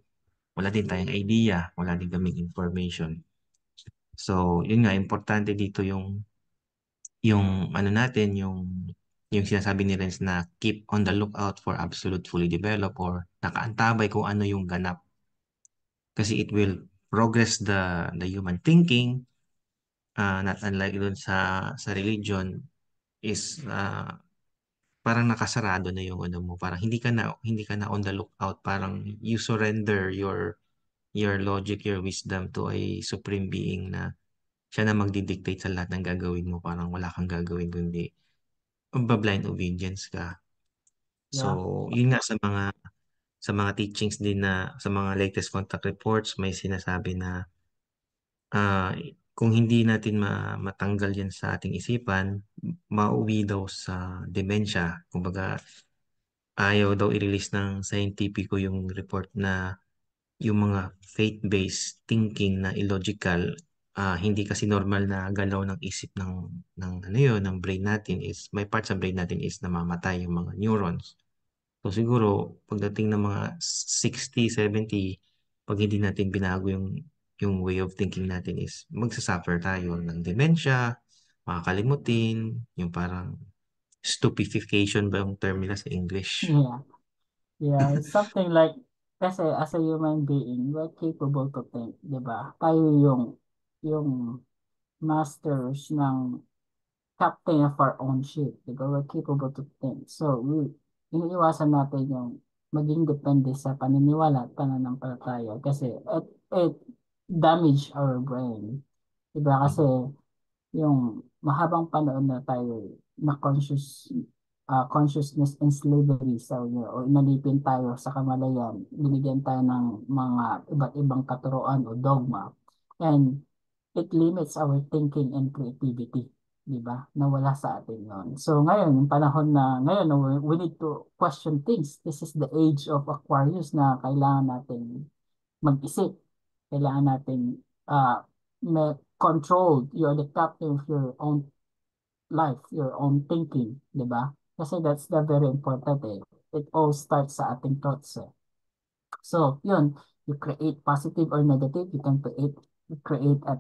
wala din tayong idea, wala din kaming information. So, yun nga, importante dito yung ano natin, yung sinasabi ni Renz na keep on the lookout for absolute fully developed or nakaantabay kung ano yung ganap. Kasi it will progress the human thinking, not unlike dun sa religion, is parang nakasarado na yung ano mo. Parang hindi ka na on the lookout. Parang you surrender your logic, your wisdom to a supreme being na siya na magdidictate sa lahat ng gagawin mo. Parang wala kang gagawin kundi blind obedience ka. So, Yeah. yun nga sa mga teachings din na sa mga latest contact reports may sinasabi na ah, kung hindi natin matanggal yan sa ating isipan, mauwi daw sa dementia. Kumbaga, ayaw daw i-release ng scientifico yung report na yung mga faith-based thinking na illogical, hindi kasi normal na galaw ng isip ng ano yun, ng brain natin is, may part sa brain natin is namamatay yung mga neurons. So siguro, pagdating ng mga 60, 70, pag hindi natin binago yung way of thinking natin is, magsasuffer tayo ng dementia, makakalimutin, yung parang stupefaction ba yung term nila sa English? Yeah. Yeah, it's something like, kasi as a human being, we're capable to think, di ba? Tayo yung masters ng captain of our own ship, di ba? We're capable to think. So, iniiwasan natin yung maging depende sa paniniwala at pananampalataya kasi it damage our brain. Di ba? Kasi yung mahabang panahon na tayo na consciousness and slavery sa o inalipin tayo sa kamalayan, binigyan tayo ng mga iba't ibang katuruan o dogma, and it limits our thinking and creativity, di ba? Nawala sa atin yon. So ngayon, yung panahon na ngayon, na we need to question things. This is the age of Aquarius na kailangan natin mag-isip. Kailangan natin control. You're the captain of your own life, your own thinking, di ba? Kasi that's the very important eh. It all starts sa ating thoughts eh. So, yun, you create positive or negative, you can create create a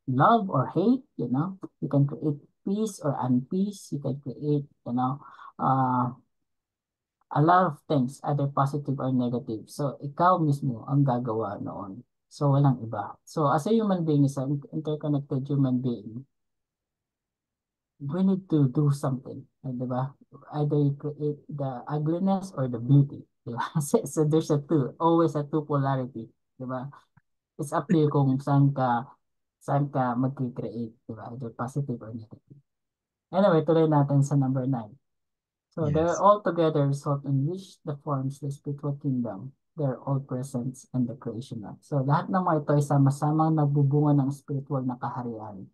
love or hate, you know. You can create peace or unpeace. You can create, you know, uh, a lot of things, either positive or negative. So, ikaw mismo ang gagawa noon. So, walang iba. So, as a human being, is an interconnected human being, we need to do something, di ba? Either you create the ugliness or the beauty, di ba? So there's a two, always a two polarity, di ba? It's up to you kung saan ka mag-create, di ba? Either positive or negative. Anyway, tuloy natin sa number 9. So they're Yes. all together result in which the forms the spiritual kingdom. They're all presence in the creational. So lahat ng mga ito ay sama-samang nagbubunga ng spiritual na kaharian.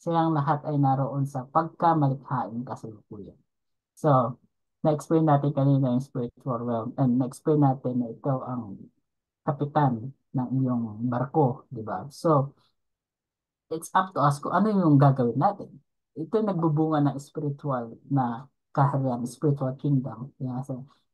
Silang lahat ay naroon sa pagkamalikhaing kasalukuyan. So, na-explain natin kanina yung spiritual realm and na-explain natin na ikaw ang kapitan ng iyong barko, di ba? So, it's up to us kung ano yung gagawin natin. Ito yung nagbubunga ng spiritual na kaharian, spiritual kingdom. Yeah,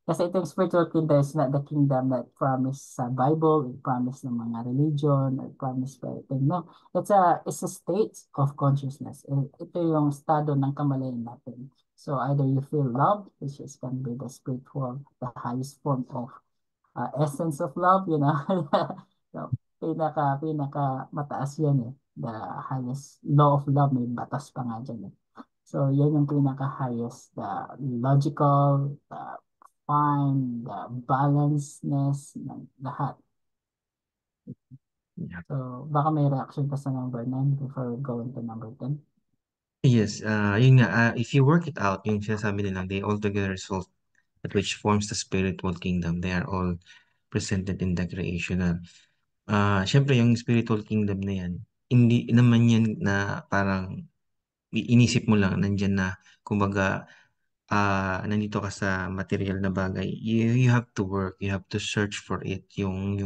kasi itong spiritual kingdom is not the kingdom that promised sa Bible, it promised ng mga religion, it promised by everything. No, it's a state of consciousness. Ito yung estado ng kamalayan natin. So either you feel love, which is can be the spiritual, the highest form of essence of love, you know. So, pinaka mataas yan eh. The highest law of love, may batas pa nga dyan eh. So, yan yung pinaka highest, the logical, the fine, the balancedness ng lahat. Yeah. So, baka may reaction ka sa number 9 before we go into number 10. Yes, yun nga, if you work it out, yung sinasabi nila, they all together result that which forms the spiritual kingdom. They are all presented in the creational. Syempre, yung spiritual kingdom na yan, hindi naman yan na parang inisip mo lang, nandyan na, kumbaga, nandito ka sa material na bagay. You have to work, you have to search for it, yung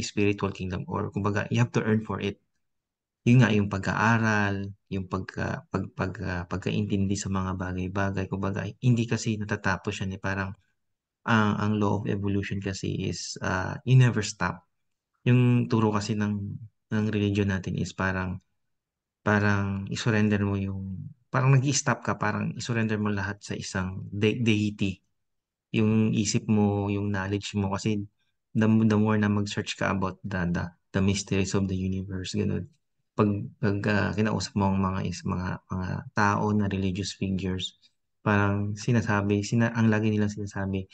spiritual kingdom, or kumbaga, you have to earn for it. Yun nga, yung pag-aaral, yung pagkaintindi sa mga bagay-bagay. Kumbaga, hindi kasi natatapos yan eh. Parang, ang law of evolution kasi is, you never stop. Yung turo kasi ng religion natin is parang isurrender mo parang nag-i-stop ka, parang isurrender mo lahat sa isang deity. Yung isip mo, yung knowledge mo, kasi the more na mag-search ka about the mysteries of the universe, ganun. Pag kinausap mo ang mga tao na religious figures, parang ang lagi nilang sinasabi,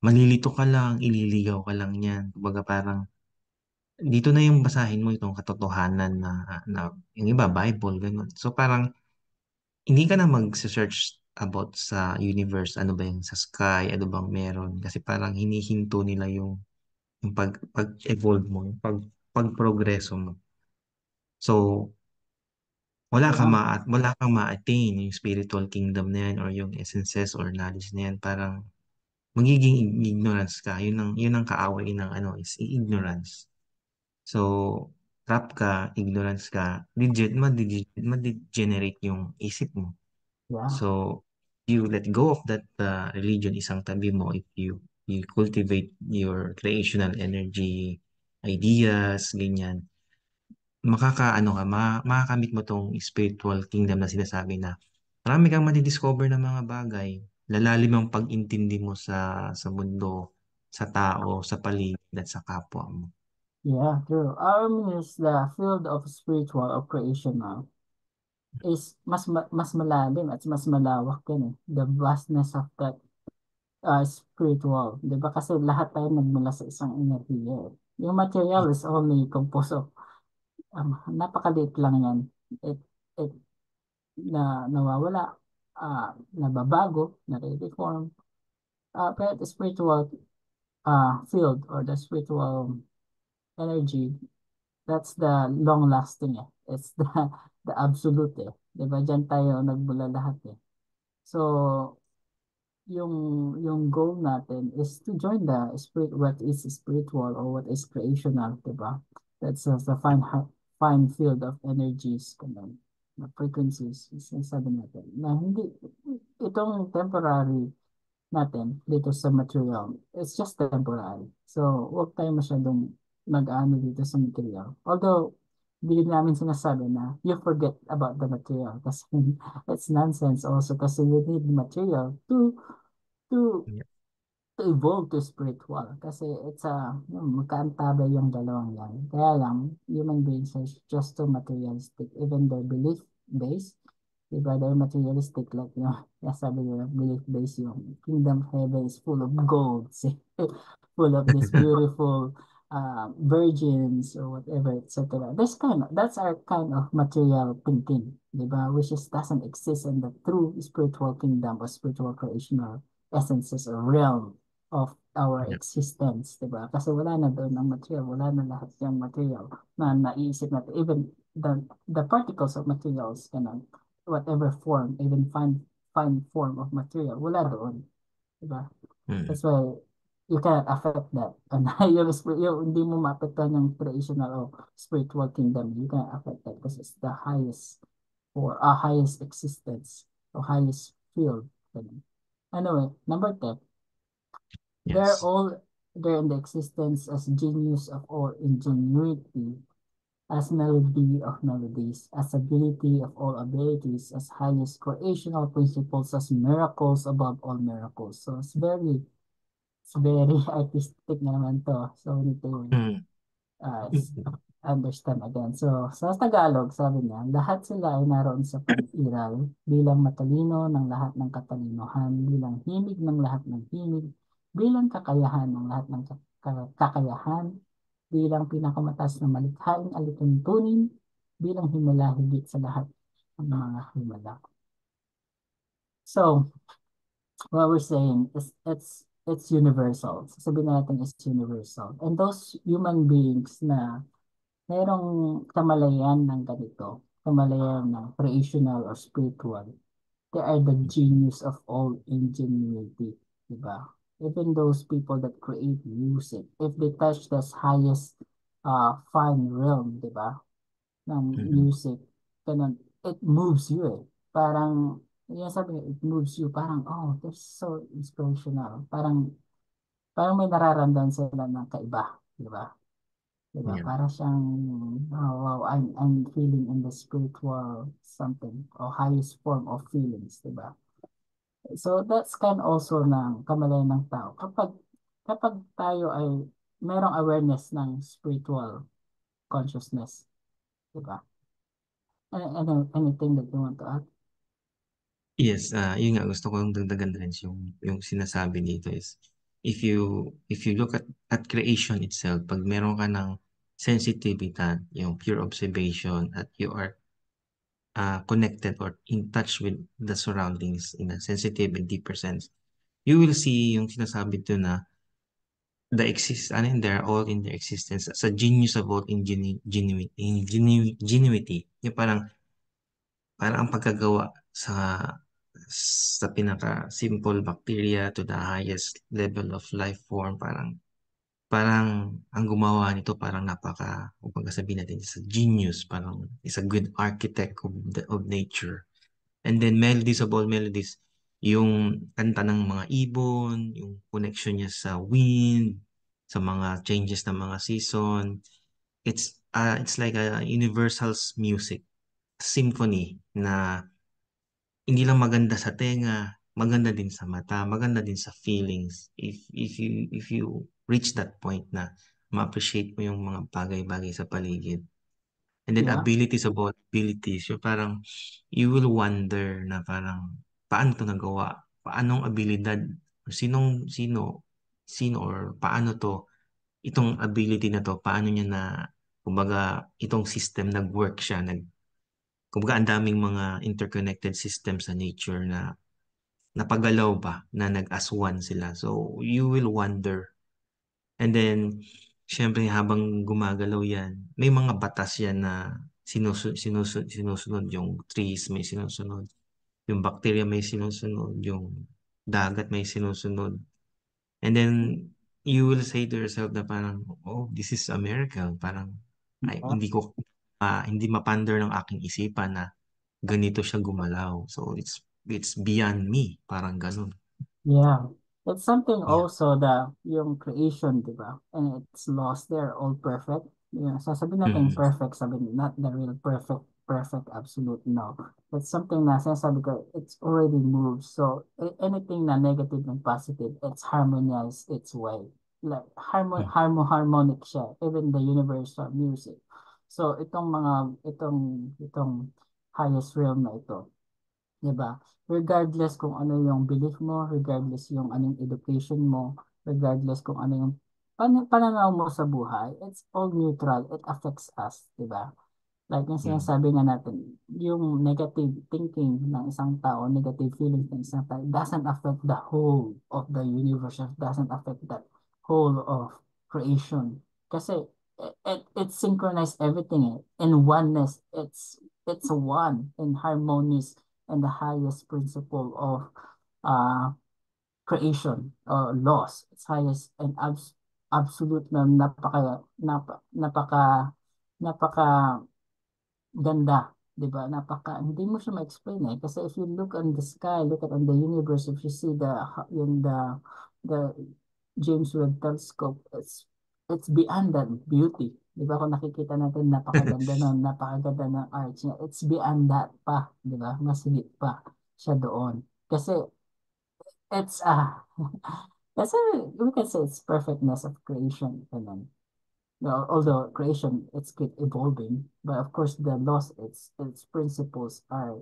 malilito ka lang, ililigaw ka lang yan. Kumbaga parang, dito na yung basahin mo itong katotohanan na yung iba, Bible, ganun. So parang, hindi ka na mag-search about sa universe, ano ba yung sa sky, ano bang meron. Kasi parang hinihinto nila yung pag-evolve mo, yung pag-progreso mo. So, Yeah, wala kang ma-attain yung spiritual kingdom na yan or yung essences or knowledge na yan. Parang magiging ignorance ka. Yun ang kaaway ng ano is ignorance. So, trap ka, ignorance ka, ma-degenerate yung isip mo. yeah, So, you let go of that religion, isang tabi mo, if you cultivate your creational energy, ideas, ganyan, makakamit mo tong spiritual kingdom na sinasabi na marami kang madidiscover na mga bagay, lalalim ang pag-intindi mo sa mundo, sa tao, sa paligid at sa kapwa mo. yeah, true. Is the field of spiritual or creational is mas malalim at mas malawak yan eh. The vastness of that spiritual. Di ba? Kasi lahat tayo nagmula sa isang enerhiya eh. Yung material is only composed of, napakaliit lang yan. It, it nawawala, nababago, nare-reform. Pero the spiritual field or the spiritual energy, that's the long lasting eh. It's the absolute eh. Di ba? Diyan tayo nagmula lahat eh. So, yung goal natin is to join the spirit, what is spiritual or what is creational, diba? That's the fine field of energies, ganun, na frequencies, sinasabi natin, na hindi, itong temporary natin dito sa material, it's just temporary. So, huwag tayo masyadong mag-ano dito sa material. Although, Hindi namin sinasabi na you forget about the material kasi it's nonsense also kasi you need material to Yeah. to evolve to spiritual kasi it's magkaantabay yung dalawang yan. Kaya lang, human beings are just too materialistic. Even their belief base, diba, they're materialistic like, sabi nyo, belief base yung kingdom of heaven is full of gold, full of this beautiful virgins or whatever, etc. That's our kind of material thinking, diba, which is doesn't exist in the true spiritual kingdom or spiritual creational essences or realm of our Yeah. existence, di ba? Kasi wala na doon ang material, wala na lahat yung material na naiisip natin. Even the particles of materials, whatever form, even fine form of material, wala doon, di ba? Mm. That's why you cannot affect that. And yung hindi mo maapektuhan yung creational o spiritual kingdom, you cannot affect that because it's the highest or highest existence or highest field. Ganun. Anyway, number 10. They're Yes. all there in the existence as genius of all ingenuity, as melody of melodies, as ability of all abilities, as highest creational principles, as miracles above all miracles. So it's very artistic naman to. So we need to Mm. understand again. So, sa Tagalog, sabi niya, lahat sila ay naroon sa pag-iral bilang matalino ng lahat ng katalinohan, bilang himig ng lahat ng himig, bilang kakayahan ng lahat ng kakayahan, bilang pinakamataas na malikhaing alituntunin, bilang himala higit sa lahat ng mga himala. So, what we're saying is it's universal. Sabihin natin it's universal. And those human beings na merong kamalayan ng ganito, kamalayan ng creational or spiritual. They are the genius of all ingenuity, diba? Even those people that create music, if they touch this highest fine realm, diba, ng Mm. music, ganun, it moves you eh. Parang, yung sabi niya, it moves you, parang, oh, they're so inspirational. Parang may nararamdaman sila ng kaiba, diba? Diba? Yeah. Para siyang, oh, wow, I'm feeling in the spiritual something or highest form of feelings, diba? So that's kind also ng kamalayan ng tao. Kapag tayo ay merong awareness ng spiritual consciousness, diba? Anything that you want to add? Yes, yun nga gusto kong dagdagan din yung sinasabi dito is if you look at creation itself, pag meron ka ng sensitivity, yung pure observation at you are connected or in touch with the surroundings in a sensitive and deeper sense, you will see yung sinasabi to na they're all in their existence as a genius of all ingenuity. Yung parang ang pagkagawa sa pinaka-simple bacteria to the highest level of life form, parang ang gumawa nito parang kung pagkasabihin natin, is a genius, parang is a good architect of nature. And then melodies of all melodies, yung kanta ng mga ibon, yung connection niya sa wind, sa mga changes ng mga season, it's like a universal's music, symphony na hindi lang maganda sa tenga, maganda din sa mata, maganda din sa feelings. If you reach that point na ma-appreciate mo yung mga bagay-bagay sa paligid. And then Yeah, abilities about abilities, yung parang you will wonder na parang paano to nagawa? Paanong abilidad? Sino or paano itong ability na to, paano niya kumbaga, itong system nag-work siya, kumbaga, ang daming mga interconnected systems sa nature na napagalaw ba, na nag-as-one sila. So, you will wonder. And then, syempre, habang gumagalaw yan, may mga batas yan na sinusunod. Yung trees may sinusunod. Yung bacteria may sinusunod. Yung dagat may sinusunod. And then, you will say to yourself na parang, oh, this is a miracle. Parang, ay, yeah, hindi mapander ng aking isipan na ganito siya gumalaw. So it's beyond me, parang ganun. yeah. It's something Yeah. also yung creation, diba? And its laws, they're all perfect. Yeah, sasabihin natin Mm. perfect, sabi not the real perfect, perfect, absolute, no. That's something na sinasabi ko, it's already moved. So, anything na negative and positive, it's harmonized its way. Like, Mm. harmonic siya, even the universal music. So, itong highest realm na ito, 'di ba? Regardless kung ano yung belief mo, regardless yung anong education mo, regardless kung ano yung pananaw mo sa buhay, it's all neutral. It affects us, 'di ba? Like yung Mm. sinasabi nga natin, yung negative thinking ng isang tao, negative feelings ng isang tao, doesn't affect the whole of the universe, it doesn't affect the whole of creation. Kasi it synchronizes everything in oneness. It's one in harmonious and the highest principle of uh, creation or laws. It's highest and absolute na napaka ganda, 'di ba? Hindi mo siya ma-explain eh kasi if you look on the sky, look at on the universe, if you see the James Webb Telescope, it's beyond that beauty. 'Di ba? Kung nakikita natin napakaganda ng arch niya. It's beyond that pa, 'di ba? Mas higit pa siya doon. Kasi it's kasi we can say it's perfectness of creation. Ganun. No, although creation it's keep evolving, but of course the laws, its principles are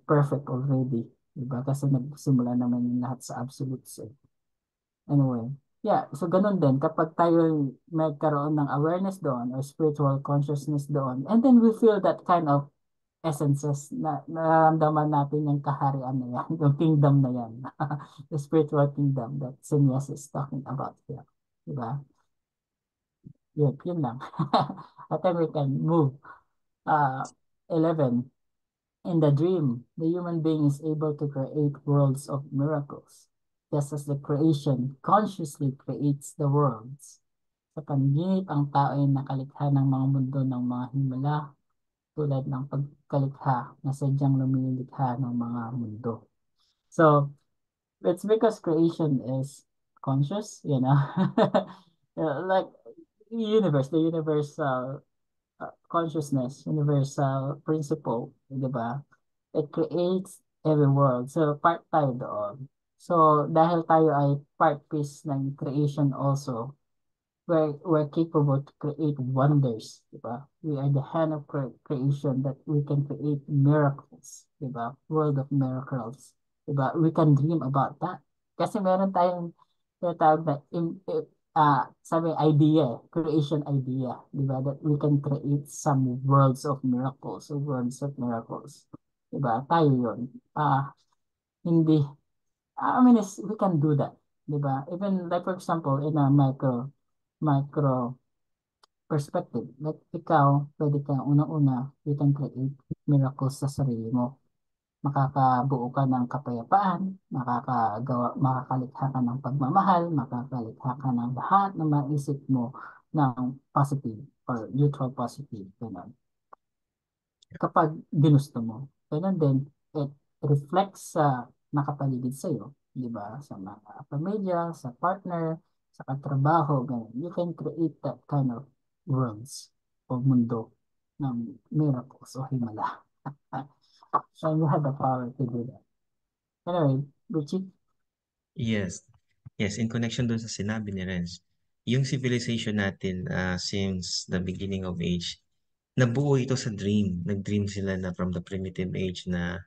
perfect already, diba? Kasi nagsimula naman yung lahat sa absolutes. Eh. Anyway, yeah, so ganun din kapag tayo nagkaroon ng awareness doon or spiritual consciousness doon, and then we feel that kind of essences na nararamdaman natin yung kaharian na yan, yung kingdom na yan, the spiritual kingdom that Sinyas is talking about here. Diba? Yun lang. I think we can move. 11. In the dream, the human being is able to create worlds of miracles, just as the creation consciously creates the worlds. Sa panaginip, ang tao ay nakalikha ng mga mundo ng mga himala tulad ng pagkalikha na sadyang lumilikha ng mga mundo. So, it's because creation is conscious, you know. Like the universal consciousness, universal principle, di ba? It creates every world. So, part tayo doon. So, dahil tayo ay part piece ng creation also, we're capable to create wonders, di ba? We are the hand of creation that we can create miracles, di ba? World of miracles, di ba? We can dream about that. Kasi meron tayong tinatawag na sabi idea, creation idea, di ba? That we can create some worlds of miracles, so worlds of miracles. Di ba? Tayo yun. Hindi, I mean, we can do that. Di ba? Even like for example, in a micro perspective. Like ikaw, pwede ka unang-una, you can create miracles sa sarili mo. Makakabuo ka ng kapayapaan, makakalikha ka ng pagmamahal, makakalikha ka ng lahat na maisip mo ng positive or neutral positive. Ganun kapag ginusto mo. Ganun din, it reflects sa nakapaligid sa iyo, di ba? Sa mga pamilya, sa partner, sa katrabaho, ganun. You can create that kind of worlds o mundo ng miracles o himala. And you have the power to do that. Anyway, Richie, Yes. Yes, in connection doon sa sinabi ni Renz, yung civilization natin since the beginning of age, nabuo ito sa dream. Nag-dream sila na from the primitive age na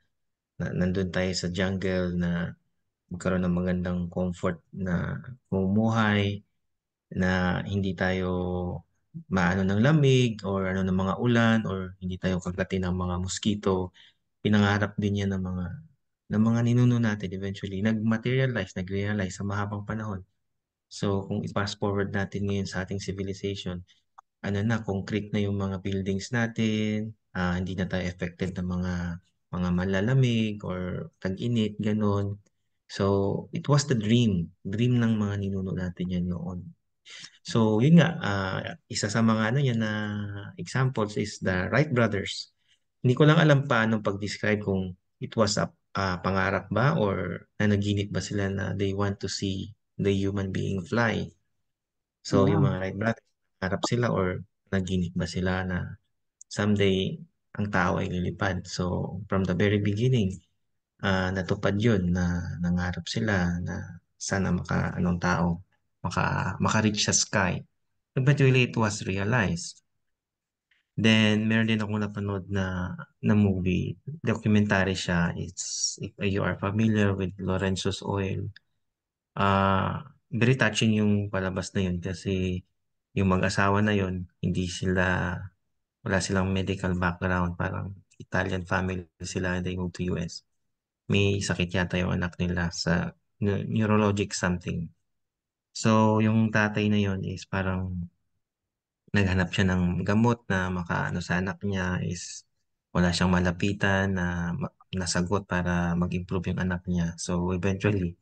nandun tayo sa jungle na magkaroon ng magandang comfort na bumuhay, na hindi tayo maano ng lamig or ano ng mga ulan or hindi tayo kagati ng mga mosquito. Pinangarap din yan ng mga ninuno natin eventually. Nag-materialize, nag-realize sa mahabang panahon. So, kung i-fast forward natin ngayon sa ating civilization, ano na, concrete na yung mga buildings natin, hindi na tayo affected ng mga malalamig or tag-init, ganun. So, it was the dream ng mga ninuno natin yan noon. So, yun nga, isa sa mga ano yan na examples is the Wright brothers. Hindi ko lang alam paano pag-describe kung it was a pangarap ba or nanaginip ba sila na they want to see the human being fly. So, yung yeah. mga Wright brothers, pangarap sila or naginip ba sila na someday ang tao ay lilipad. So, from the very beginning, natupad yun na nangarap sila na sana anong tao, maka-reach sa sky. Eventually, it was realized. Then, meron din akong napanood na movie. Documentary siya. If you are familiar with Lorenzo's Oil, very touching yung palabas na yun kasi yung mag-asawa na yun, wala silang medical background. Parang Italian family sila, they moved to US. May sakit yata yung anak nila sa neurologic something. So, yung tatay na yun is parang naghanap siya ng gamot na makaano sa anak niya is wala siyang malapitan na nasagot para mag-improve yung anak niya. So, eventually,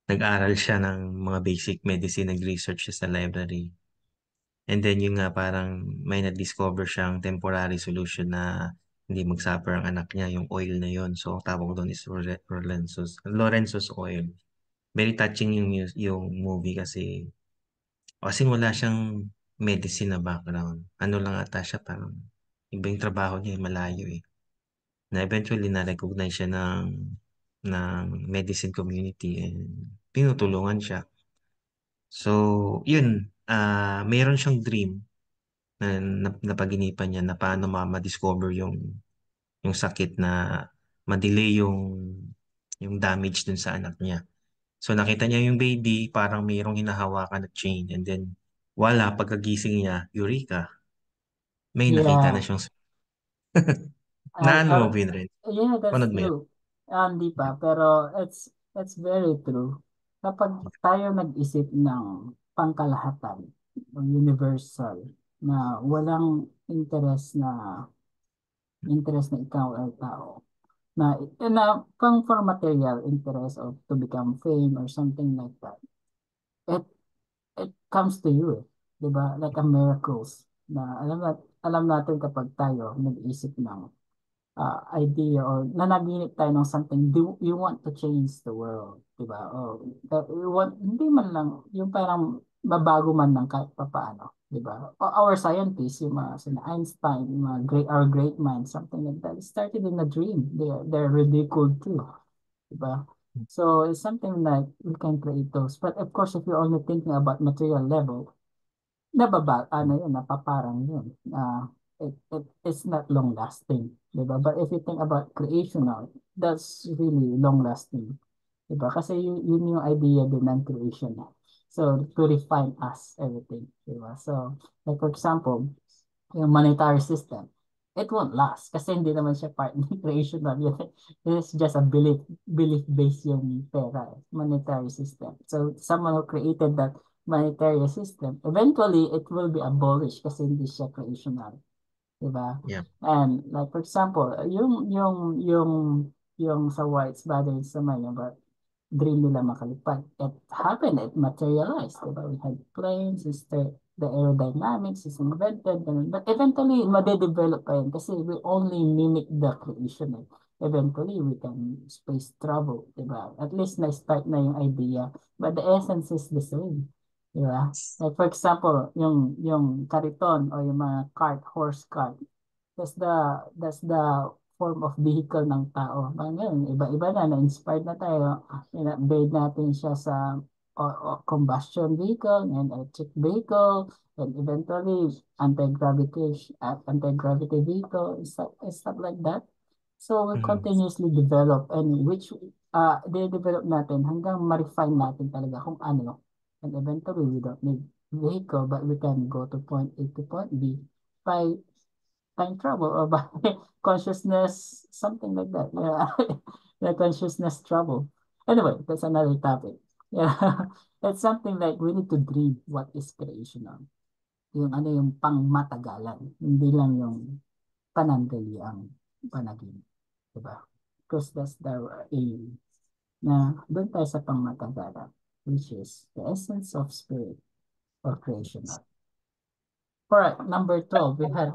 nag-aral siya ng mga basic medicine, nag-research siya sa library. And then yung nga parang may na-discover siyang temporary solution na hindi mag-suffer ang anak niya, yung oil na yon. So, tawag doon is Lorenzo's Oil. Very touching yung movie kasi wala siyang medicine na background. Ano lang ata siya, parang iba yung trabaho niya, malayo eh. Na eventually na-recognize siya ng medicine community and tinutulungan siya. So, yun, mayroon siyang dream napaginipan niya na paano ma-discover yung sakit na ma-delay yung damage dun sa anak niya. So nakita niya yung baby, parang mayroong hinahawakan na chain and then wala, pagkagising niya, Eureka, may nakita na Yeah, siyang I, naano mo, uh, Vinred? yeah, that's Panood mo yun? true. Hindi pa, pero it's very true. Kapag tayo nag-isip ng pangkalahatan, o universal, na walang interest na ikaw ay tao, na pang for material interest or to become fame or something like that, it it comes to you, eh. 'Di ba? Like a miracles na alam natin kapag tayo nag-isip ng idea or nanaginip tayo ng something, do you want to change the world, di ba? O you want, hindi man lang, yung parang babago man lang kahit papaano, di ba? Our scientists, yung mga sina Einstein, yung mga our great minds, something like that, it started in a dream. They're ridiculed too, di ba? So it's something like we can create those. But of course, if you're only thinking about material level, napaparang yun. It's not long lasting, di ba? But if you think about creational, that's really long lasting, di ba? Kasi yun yung idea din ng creation. So, to refine us, everything, di ba? So, like for example, yung monetary system, it won't last kasi hindi naman siya part ng creation of yun. It's just a belief-based yung pera, monetary system. So, someone who created that monetary system, eventually, it will be abolished kasi hindi siya creational. Diba? Yeah. And like for example, yung sa White's Brothers naman, yung ba, dream nila makalipad. It happened, it materialized. Diba? We had planes, the aerodynamics is invented, ganun. But eventually, madedevelop pa yun kasi we only mimic the creation. Eh. Eventually, we can space travel. Diba? At least na-start na yung idea. But the essence is the same. Diba? Like for example, yung kariton o yung mga cart, horse cart, that's the form of vehicle ng tao. Ngayon, iba-iba na-inspired na tayo. Ina-upgrade natin siya sa combustion vehicle and electric vehicle and eventually anti-gravity vehicle, stuff like that. So we Mhm. continuously develop and which de-develop natin hanggang ma-refine natin talaga kung ano. And eventually we don't need vehicle but we can go to point A to point B by time travel or by consciousness, something like that. Yeah, the consciousness travel. Anyway, that's another topic. Yeah, it's something like we need to dream what is creational. Yung ano yung pangmatagalan, hindi lang yung panandaliang panaginip. Diba? Because that's the aim na doon tayo sa pangmatagalan, which is the essence of spirit or creational. All right, number 12, we had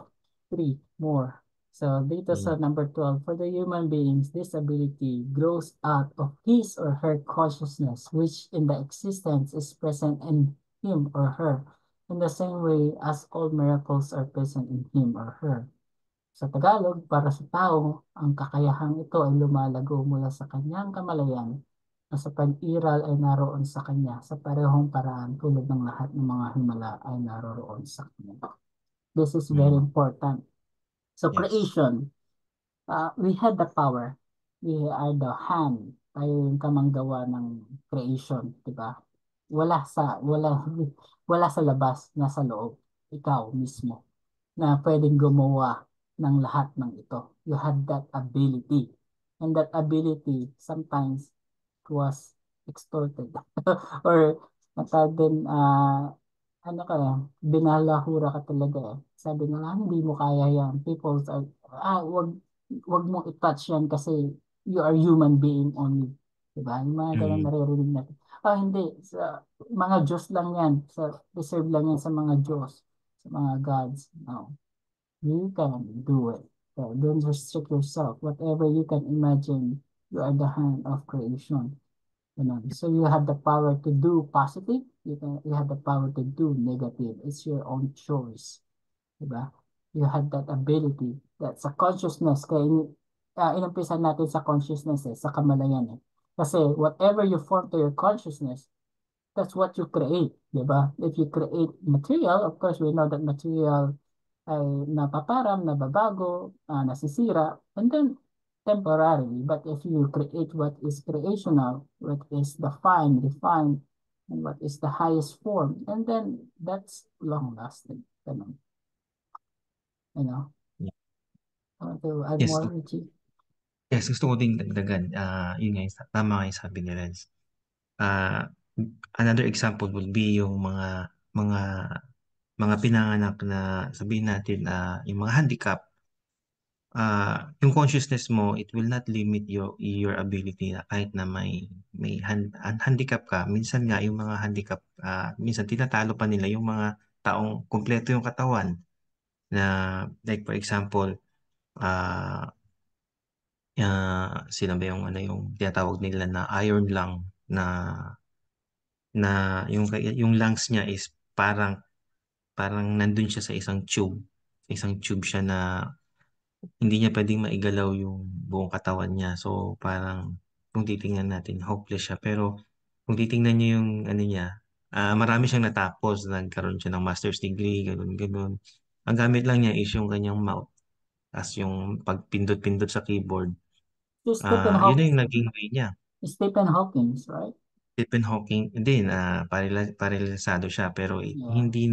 three more. So dito sa Mm. number 12, for the human beings, this ability grows out of his or her consciousness, which in the existence is present in him or her. in the same way as all miracles are present in him or her. Sa Tagalog, para sa tao, ang kakayahang ito ay lumalago mula sa kanyang kamalayan na sa pag-iral ay naroon sa kanya sa parehong paraan tulad ng lahat ng mga himala ay naroroon sa kanya. This is very Mm. important. So Yes. creation, we had the power. We are the hand. Tayo yung kamanggawa ng creation, di ba? Wala sa labas, nasa loob. Ikaw mismo na pwedeng gumawa ng lahat ng ito. You had that ability. And that ability sometimes was extorted. Or natawag din, ano ka, binalahura ka talaga eh. Sabi nila, hindi mo kaya yan. People are, wag mo i-touch yan kasi you are human being only. Diba? Yung mga ganun Mm. naririnig natin. Hindi. Sa mga Diyos lang yan. Reserve lang yan sa mga Diyos. Sa mga gods. No. You can do it. So don't restrict yourself. Whatever you can imagine, you are the hand of creation. You know, so you have the power to do positive. You have the power to do negative. It's your own choice. Diba? You have that ability. That's a consciousness. Kaya inumpisa natin sa consciousness sa kamalayan eh. Kasi whatever you form to your consciousness, that's what you create. Diba? If you create material, of course, we know that material ay napaparam, nababago, nasisira, and then temporarily. But if you create what is creational, what is defined, refined, and what is the highest form, and then that's long lasting. Ganun. You know, I want to add Yes, more, Richie. yes, gusto ko ding dagdagan. Yun nga, tama nga yung sabi ni Renz. Ah, Another example would be yung mga mga pinanganak na sabihin natin yung mga handicap. Yung consciousness mo, it will not limit your ability na kahit na handicap ka. Minsan nga yung mga handicap, minsan tinatalo pa nila yung mga taong kumpleto yung katawan na like for example, ah sila ba yung yung tinatawag nila na iron lung na na yung lungs niya is parang parang nandun siya sa isang tube. Isang tube siya na hindi niya pwedeng maigalaw yung buong katawan niya. So parang kung titingnan natin, hopeless siya. Pero kung titingnan niyo yung ano niya, marami siyang natapos. Nagkaroon siya ng master's degree, ganun, ganun. Ang gamit lang niya is yung kanyang mouth. As yung pagpindot-pindot sa keyboard. So Yun na yung naging way niya. Stephen Hawkins, right? Stephen Hawking din, parehasado siya pero Yeah, hindi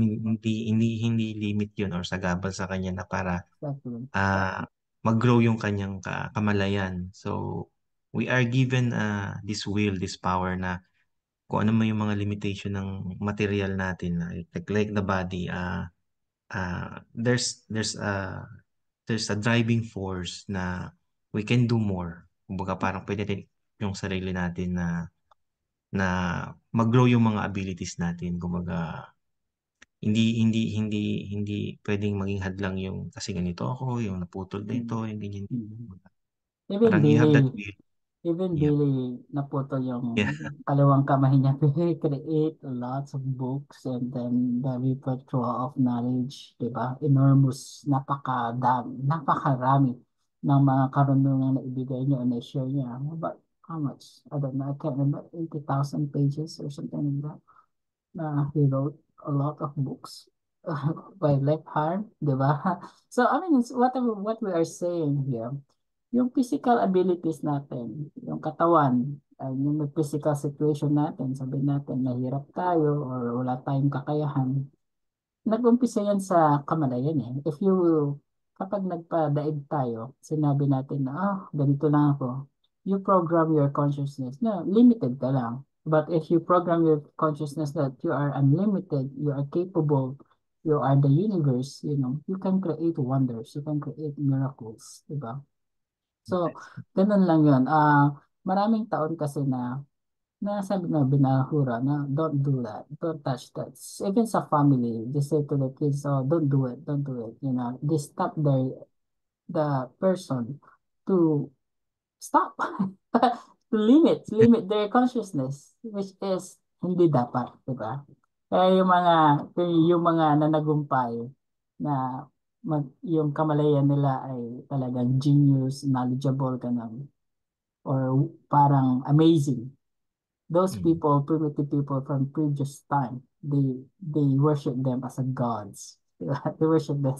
limit yun or sagabal sa kanya na para exactly. mag-grow yung kanyang kamalayan. So we are given this will, this power na kung ano man yung mga limitation ng material natin, like the body, there's a driving force na we can do more. Kumbaga parang pwede natin yung sarili natin na mag-grow yung mga abilities natin. Kumbaga, hindi pwedeng maging hadlang yung kasi ganito ako, yung naputol na ito, Mm. yung ganyan. Mm. Even Parang you have that Billy, will. Even Yeah. Billy naputol yung Yeah. kaliwang kamay niya to create lots of books and then the repertoire of knowledge, di ba? Enormous, napakarami ng mga karunungan na ibigay niya o na-share niya. But how much? I don't know. I can't remember. 80,000 pages or something like that. He wrote a lot of books by left hand, di ba? So, I mean, it's what we are saying here yung physical abilities natin, yung katawan, yung physical situation natin, sabihin natin, nahirap tayo or wala tayong kakayahan, nag-umpisa yan sa kamalayan eh. Kapag nagpadaig tayo, sinabi natin na, ganito lang ako, you program your consciousness na limited ka lang. But if you program your consciousness that you are unlimited, you are capable, you are the universe, you can create wonders, you can create miracles, diba? So, ganun lang yun. Maraming taon kasi na sabi na binahura na don't do that, don't touch that. Even sa family, they say to the kids, don't do it, don't do it. They stop the person to stop, to limit their consciousness, which is hindi dapat, di ba? Kaya yung mga nanagumpay na yung kamalayan nila ay talagang genius, knowledgeable, ganun, or parang amazing. Those Mm. people, primitive people from previous time, they worship them as a gods. They worship them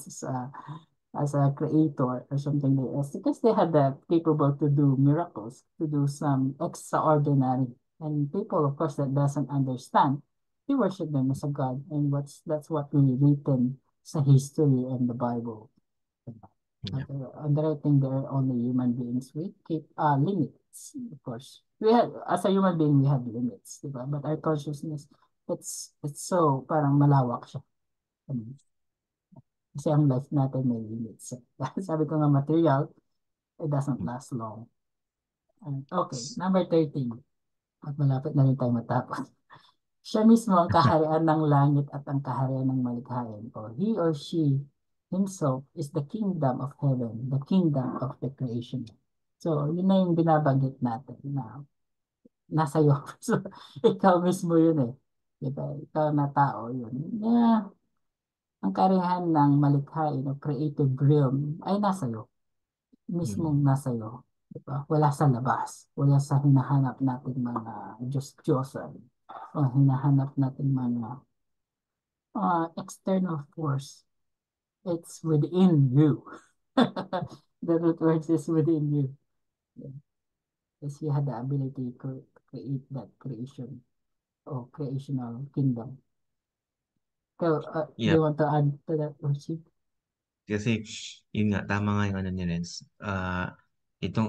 as a creator or something like that because they had the capable to do miracles, to do some extraordinary. And people, of course, that doesn't understand, they worship them as a god, and that's what we written sa history and the Bible. Yeah. Another thing, they're only human beings. We keep limits, of course. We have, as a human being, we have limits, diba? But our consciousness, it's so parang malawak siya. Um, Kasi ang life natin may limits. Sabi ko nga material, it doesn't last long. Okay, number 13. At malapit na rin tayo matapos. Siya mismo ang kaharian ng langit at ang kaharian ng malikhain. Or he or she himself is the kingdom of heaven, the kingdom of the creation. So, yun na yung binabanggit natin na nasa iyo. So, ikaw mismo yun eh. Diba? Ikaw na tao yun. Yeah. Ang karihan ng malikhain o creative realm ay nasa iyo. Mismong Mm. nasa iyo. Diba? Wala sa labas. Wala sa hinahanap natin mga Diyos-Diyosan o hinahanap natin mga external force. It's within you. The root words is within you. Yeah. Because you had the ability to create that creation or creational kingdom. So, do Yeah, you want to add to that, worship? kasi yun nga, tama nga yung ano ni Renz. Itong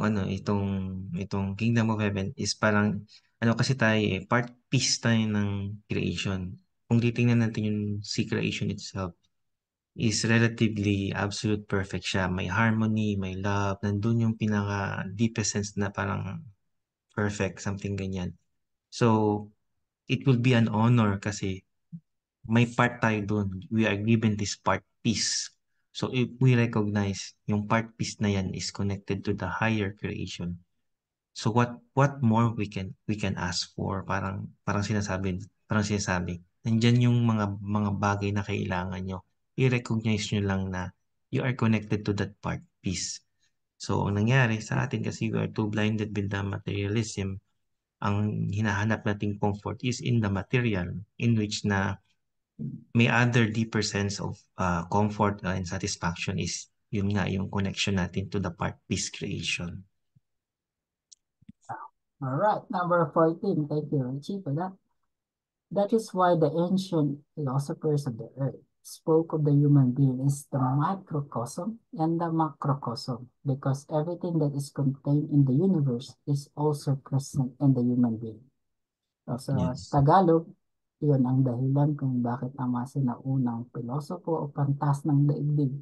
itong Kingdom of Heaven is parang, ano kasi tayo part piece tayo ng creation. Kung titingnan natin yung si creation itself, is relatively absolute perfect siya. May harmony, may love, nandun yung pinaka deepest sense na parang perfect, something ganyan. So, it will be an honor kasi may part tayo dun. We are given this part piece. So if we recognize yung part piece na yan is connected to the higher creation. So what more we can ask for? Parang sinasabi. Nandyan yung mga bagay na kailangan nyo. I-recognize nyo lang na you are connected to that part piece. So ang nangyari sa atin kasi we are too blinded with the materialism, ang hinahanap nating comfort is in the material in which na may other deeper sense of comfort and satisfaction is yun nga yung connection natin to the part peace creation. All right, number 14. Thank you, Richie, for that. That is why the ancient philosophers of the earth spoke of the human being as the microcosm and the macrocosm, because everything that is contained in the universe is also present in the human being. So, sa Yes. Tagalog, yun ang dahilan kung bakit ang mga sinaunang pilosopo o pantas ng daigdig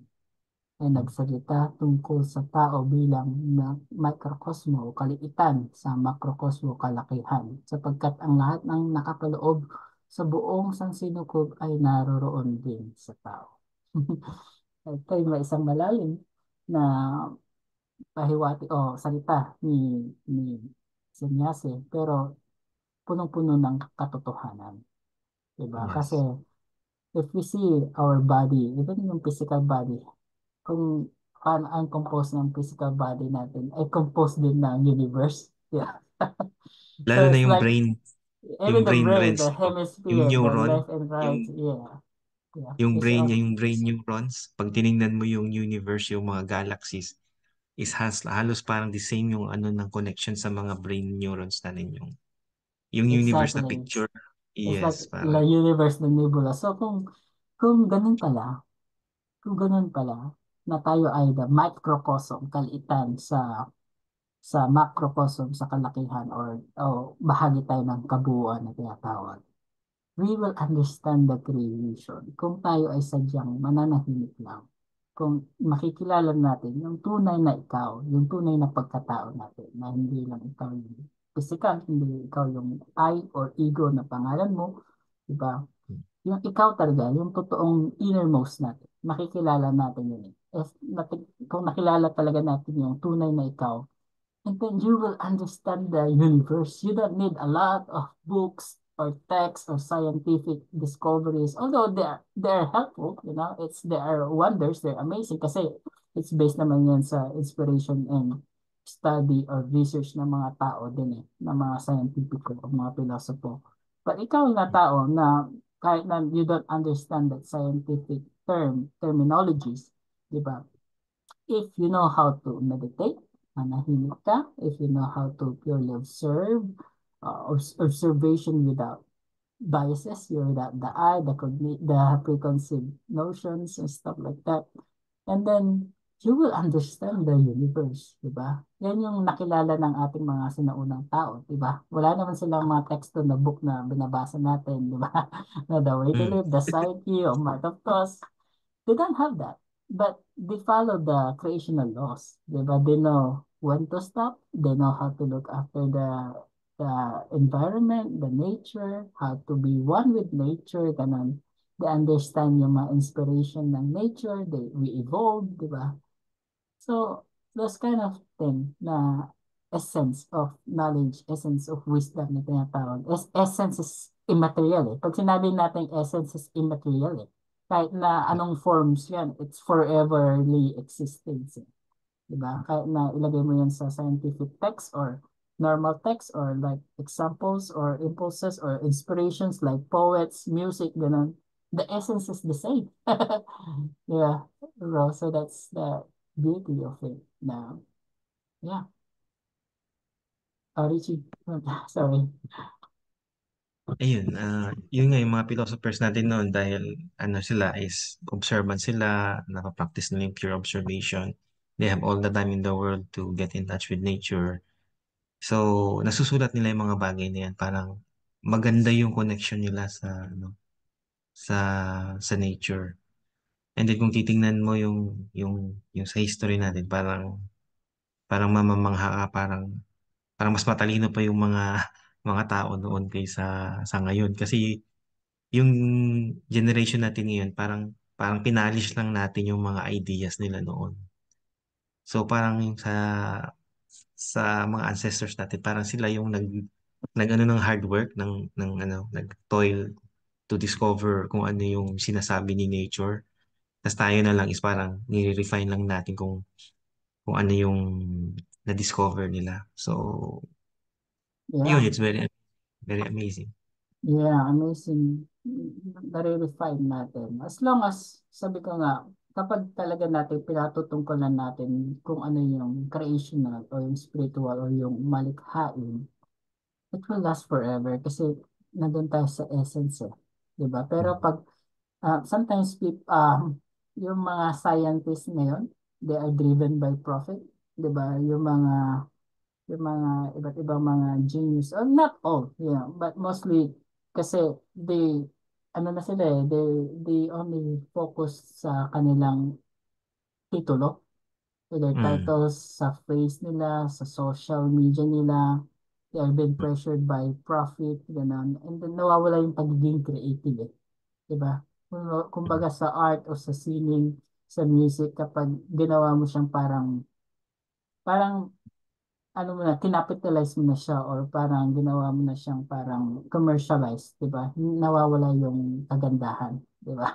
ay nagsalita tungkol sa tao bilang microcosmo o kaliitan sa makrokosmo kalakihan, sapagkat ang lahat ng nakapaloob sa buong sansinukob ay naroroon din sa tao. Ito ay may isang malalim na pahiwati o salita ni Senyase, pero punong-puno ng katotohanan. Diba? Kasi Yes. if we see our body, even yung physical body, kung paano ang compose ng physical body natin, ay compose din ng universe. Yeah. So Lalo na it's yung like brain, yung even the brain brain, rents, the no? Yung hemisphere, the neuron, left and right, yung yeah, yeah, yung it's brain all niya, yung brain neurons, pag tiningnan mo yung universe, yung mga galaxies, is halos parang the same yung ano ng connection sa mga brain neurons natin yung universe na exactly. picture. It's like Yes, the parang universe, the nebula. So kung ganun pala, kung ganun pala, na tayo ay the microcosm, kaliitan sa macrocosm, sa kalakihan, or bahagi tayo ng kabuuan na tinatawag, we will understand the creation kung tayo ay sadyang mananahimik lang. Kung makikilala natin yung tunay na ikaw, yung tunay na pagkatao natin, na hindi lang ikaw yung physical, hindi ikaw yung I or ego na pangalan mo, diba? Yung ikaw talaga, yung totoong innermost natin, makikilala natin yun eh. Kung nakilala talaga natin yung tunay na ikaw, and then you will understand the universe. You don't need a lot of books, or texts or scientific discoveries, although they're helpful, they are wonders, they're amazing kasi it's based naman yan sa inspiration and study or research ng mga tao din ng mga scientific o mga philosopher. But ikaw na tao na kahit na you don't understand that scientific terminologies, di ba? If you know how to meditate, manahimik ka, if you know how to purely observe, observation without biases, you're the eye, the preconceived notions and stuff like that. And then, you will understand the universe, di ba? Yan yung nakilala ng ating mga sinaunang tao, di ba? Wala naman silang mga teksto na book na binabasa natin, di ba? Na The Way to Mm. Live, The Psyche, or Might of Thoughts. They don't have that. But they follow the creational laws. Diba? They know when to stop. They know how to look after the environment, the nature, how to be one with nature, ganun. They understand yung mga inspiration ng nature, we evolve, di ba? So, those kind of thing na essence of knowledge, essence of wisdom na tinatawag. Essence is immaterial eh. Pag sinabi natin essence is immaterial eh. Kahit na anong forms yan, it's foreverly existing. Diba? Kahit na ilagay mo yan sa scientific text or normal text or like examples or impulses or inspirations like poets, music, ganun. The essence is the same. Yeah, bro. So that's the beauty of it now. Yeah. Oh, Richie. Sorry. Ayun, yun nga yung mga philosophers natin noon dahil ano sila is observant sila, nakapractice nila yung pure observation. They have all the time in the world to get in touch with nature. So, nasusulat nila yung mga bagay na yan. Parang maganda yung connection nila sa sa nature. And then kung titingnan mo yung sa history natin, parang mamamangha ka, parang mas matalino pa yung mga mga tao noon kaysa sa ngayon. Kasi yung generation natin ngayon, parang pinalish lang natin yung mga ideas nila noon. So parang yung sa mga ancestors natin, parang sila yung nag ano ng hard work nag-toil to discover kung ano yung sinasabi ni nature. Tapos tayo na lang is parang nire-refine lang natin kung ano yung na-discover nila. So, yun, Yeah. it's very amazing. Yeah, amazing. Nare-refine natin. As long as, sabi ko nga, kapag talaga natin pinatutungkulan natin kung ano yung creational o yung spiritual o yung malikhain, it will last forever kasi nandun tayo sa essence eh. Diba? Pero Mm. pag sometimes yung mga scientists ngayon, they are driven by profit. Diba? Yung mga iba't ibang mga genius, not all, but mostly kasi ano na sila they only focus sa kanilang titulo, either Mm. titles sa face nila, sa social media nila, they are being pressured by profit, ganun, and then nawawala yung pagiging creative eh, diba? Kumbaga sa art o sa singing, sa music, kapag ginawa mo siyang parang ano mo na, kinapitalize mo na siya or parang ginawa mo na siyang parang commercialized, di ba? Nawawala yung kagandahan, di ba?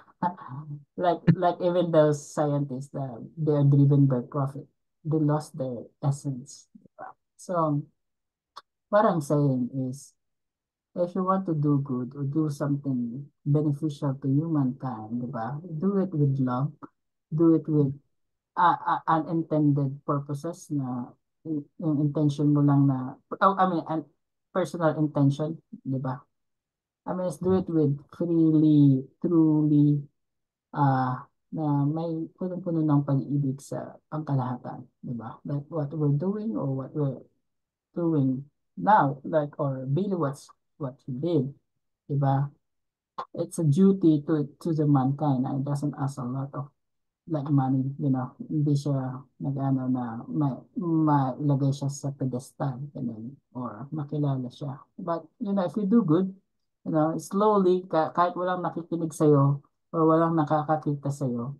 Like even those scientists that they are driven by profit, they lost their essence, di ba? So, what I'm saying is, if you want to do good or do something beneficial to humankind, di ba? Do it with love, do it with unintended purposes na yung intention mo lang na, I mean, an personal intention, di ba? I mean, let's do it with freely, truly, na may punong-puno ng pag-ibig sa pangkalahatan, di ba? Like what we're doing or what we're doing now, like, or really what we did, di ba? It's a duty to the mankind and it doesn't ask a lot of like money, hindi siya nag-ano na mailagay siya sa pedestal, ganun, or makilala siya. But, if you do good, slowly, kahit walang nakikinig sa'yo, or walang nakakakita sa'yo,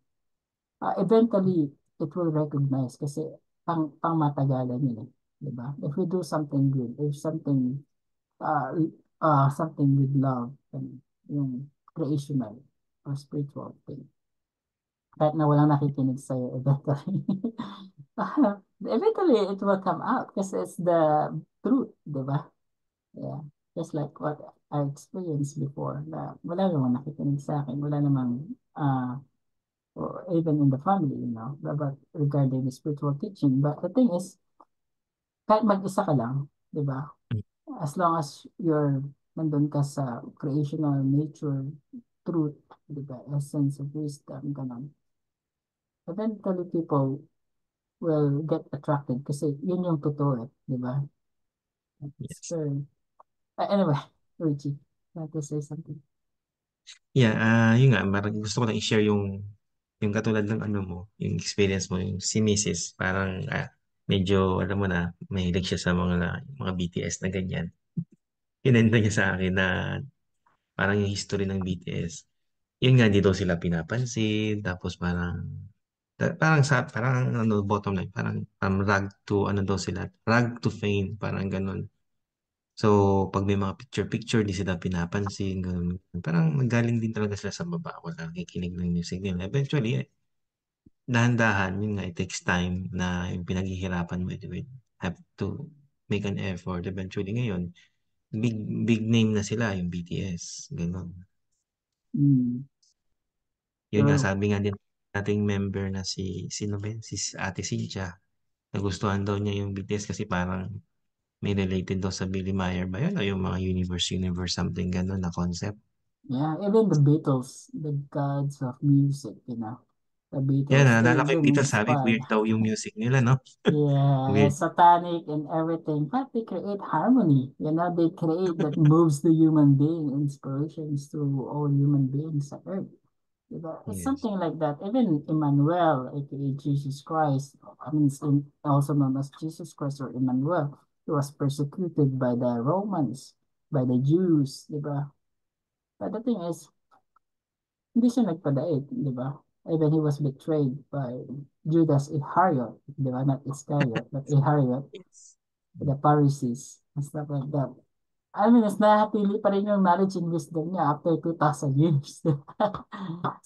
eventually, it will recognize kasi pang matagalan yun eh. Diba? If we do something good, if something uh, something with love and yung creational or spiritual thing. Kahit na walang nakikinig sa'yo, eventually, eventually it will come out kasi it's the truth, di ba? Yeah. Just like what I experienced before na wala namang nakikinig sa akin, wala namang or even in the family, about regarding the spiritual teaching. But the thing is, kahit mag-isa ka lang, di ba? As long as you're nandun ka sa creational nature, truth, di ba? Essence of wisdom, ganun. Eventually, people will get attracted kasi yun yung totoo, di ba? Yes. So, anyway, Richie, want to say something? Yeah, yun nga, gusto ko lang i-share yung katulad ng ano mo, yung experience mo, yung si Mrs. Parang medyo, alam mo na, mahilig siya sa mga BTS na ganyan. Kinento niya sa akin na parang yung history ng BTS. Yun nga, di daw sila pinapansin, tapos parang ano, bottom line, parang rag to, ano daw sila, rag to fame, parang ganun. So, pag may mga picture-picture, di sila pinapansin, ganun. Parang magaling din talaga sila sa baba, wala nakikinig ng music nila. Eventually, dahan-dahan, yun nga, it takes time na yung pinaghihirapan mo, you will have to make an effort. Eventually, ngayon, big big name na sila, yung BTS, ganun. Mm, Yun nga, true. sabi nga din nating member na sino ba yun? Si Ate Cynthia, nagustuhan daw niya yung BTS kasi parang may related daw sa Billy Meyer ba yun? O yung mga universe, something ganun na concept. Yeah, even the Beatles, the gods of music, the Yan, Beatles, naalala they've ko yung been Beatles, sabi, inspired. weird daw yung music nila, no? Yeah, Weird. satanic and everything, but they create harmony. They create that moves the human being, inspirations to all human beings on earth. It's Yes. something like that. Even Emmanuel, aka Jesus Christ, I mean, also known as Jesus Christ or Emmanuel, he was persecuted by the Romans, by the Jews, diba? But the thing is, hindi siya nagpadaig, di ba? Even he was betrayed by Judas Iscariot, di ba? Not Iscariot, but Iscariot, Yes. the Pharisees, and stuff like that. I mean, it's nanatili pa rin yung knowledge and wisdom niya after 2,000 years.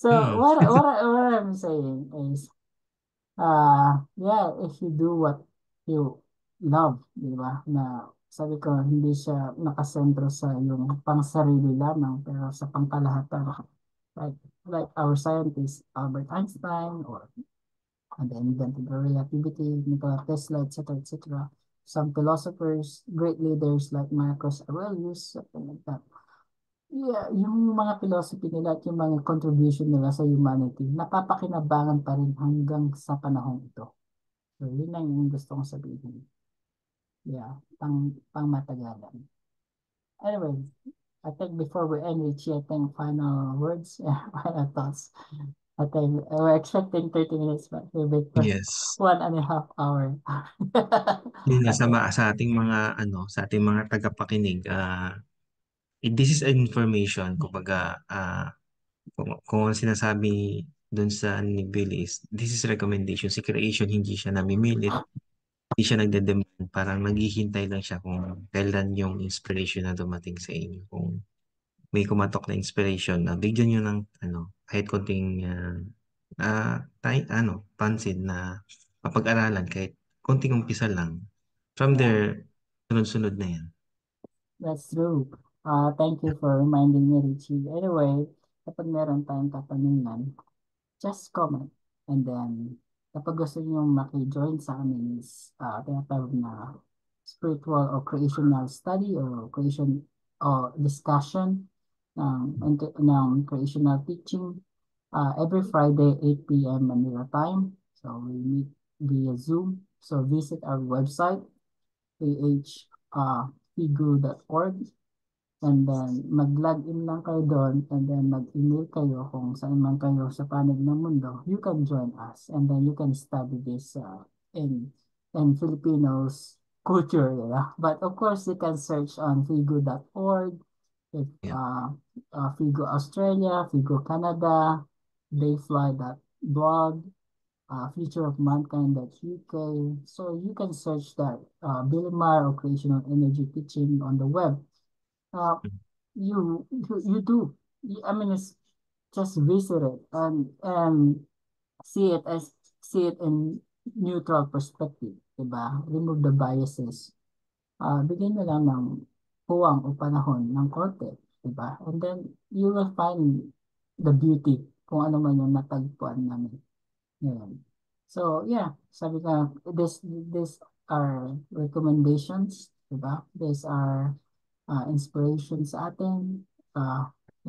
So, Mm. what I'm saying is, yeah, if you do what you love, di ba? Na sabi ko, hindi siya nakasentro sa yung pangsarili lamang, pero sa pangkalahatan. Like, like our scientist, Albert Einstein, or and the invented the relativity, Nikola Tesla, etc., etc. Some philosophers, great leaders like Marcus Aurelius, something like that. Yeah, yung mga philosophy nila at yung mga contribution nila sa humanity, napapakinabangan pa rin hanggang sa panahon ito. So, yun lang yung gusto kong sabihin. Yeah, pang matagalan. Anyway, I think before we end, Richie, I think final words, yeah, final thoughts. I think we're expecting 30 minutes, but we've been for Yes. 1.5 hours. Yun nga, Okay. sa ating mga, sa ating mga tagapakinig, this is information, kumbaga, kung ang sinasabi dun sa ni Billy is, this is recommendation. Si Creation, hindi siya namimilit, hindi siya nagde-demand, parang naghihintay lang siya kung kailan yung inspiration na dumating sa inyo. Kung may kumatok na inspiration, bigyan nyo ng, kahit konting, pansin na mapag-aralan, kahit konting umpisa lang. From Yeah, there, sunod-sunod na yan. that's true. Thank you for reminding me, Richie. Anyway, kapag meron tayong katanungan, just comment. And then, kapag gusto nyo maki-join sa amin is tinatawag na spiritual or creational study or creation or discussion ng creational teaching every Friday, 8 p.m. Manila time. So, we meet via Zoom. So, visit our website, ahfigu.org. And then, mag-log in lang kayo doon and then mag-email kayo kung saan man kayo sa panig ng mundo. You can join us and then you can study this in Filipinos culture. Yeah? But of course, you can search on figu.org, if, Yeah. Figu Australia, Figu Canada, dayfly.blog, futureofmankind.uk. So you can search that Billy Maher or Creational Energy Teaching on the web. uh, you do. I mean, it's just visit it and see it as see it in neutral perspective, diba? Remove the biases. Bigyan mo lang ng puwang o panahon ng konti, diba? And then you will find the beauty kung ano man yung natagpuan namin. Ngayon. So, yeah, sabi ka, this are recommendations, diba? These are inspirations sa atin.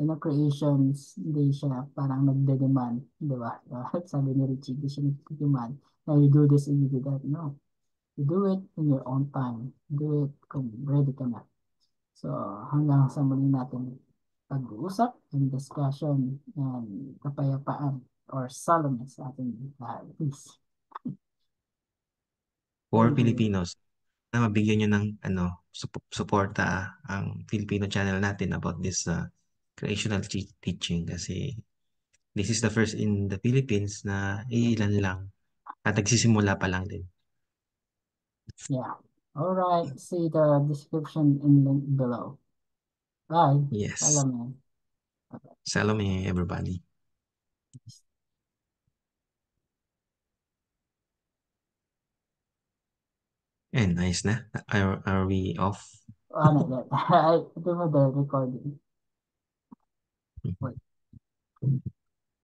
Creations, hindi siya parang nagde-demand, di ba? Sabi ni Richie, hindi siya nagde-demand. Now you do this and you do that. No, you do it in your own time. Do it kung ready ka na. So, hanggang sa muli natin pag-uusap and discussion and kapayapaan or solemn sa ating lahat. Please. For Thank you. Filipinos, na mabigyan nyo ng suporta ang Filipino channel natin about this creational teaching kasi this is the first in the Philippines na iilan lang at nagsisimula pa lang din. Yeah. All right. See the description in link below. Bye. Yes. Salamat. Salome, everybody. And nice na. Are we off? Not yet. I do the recording.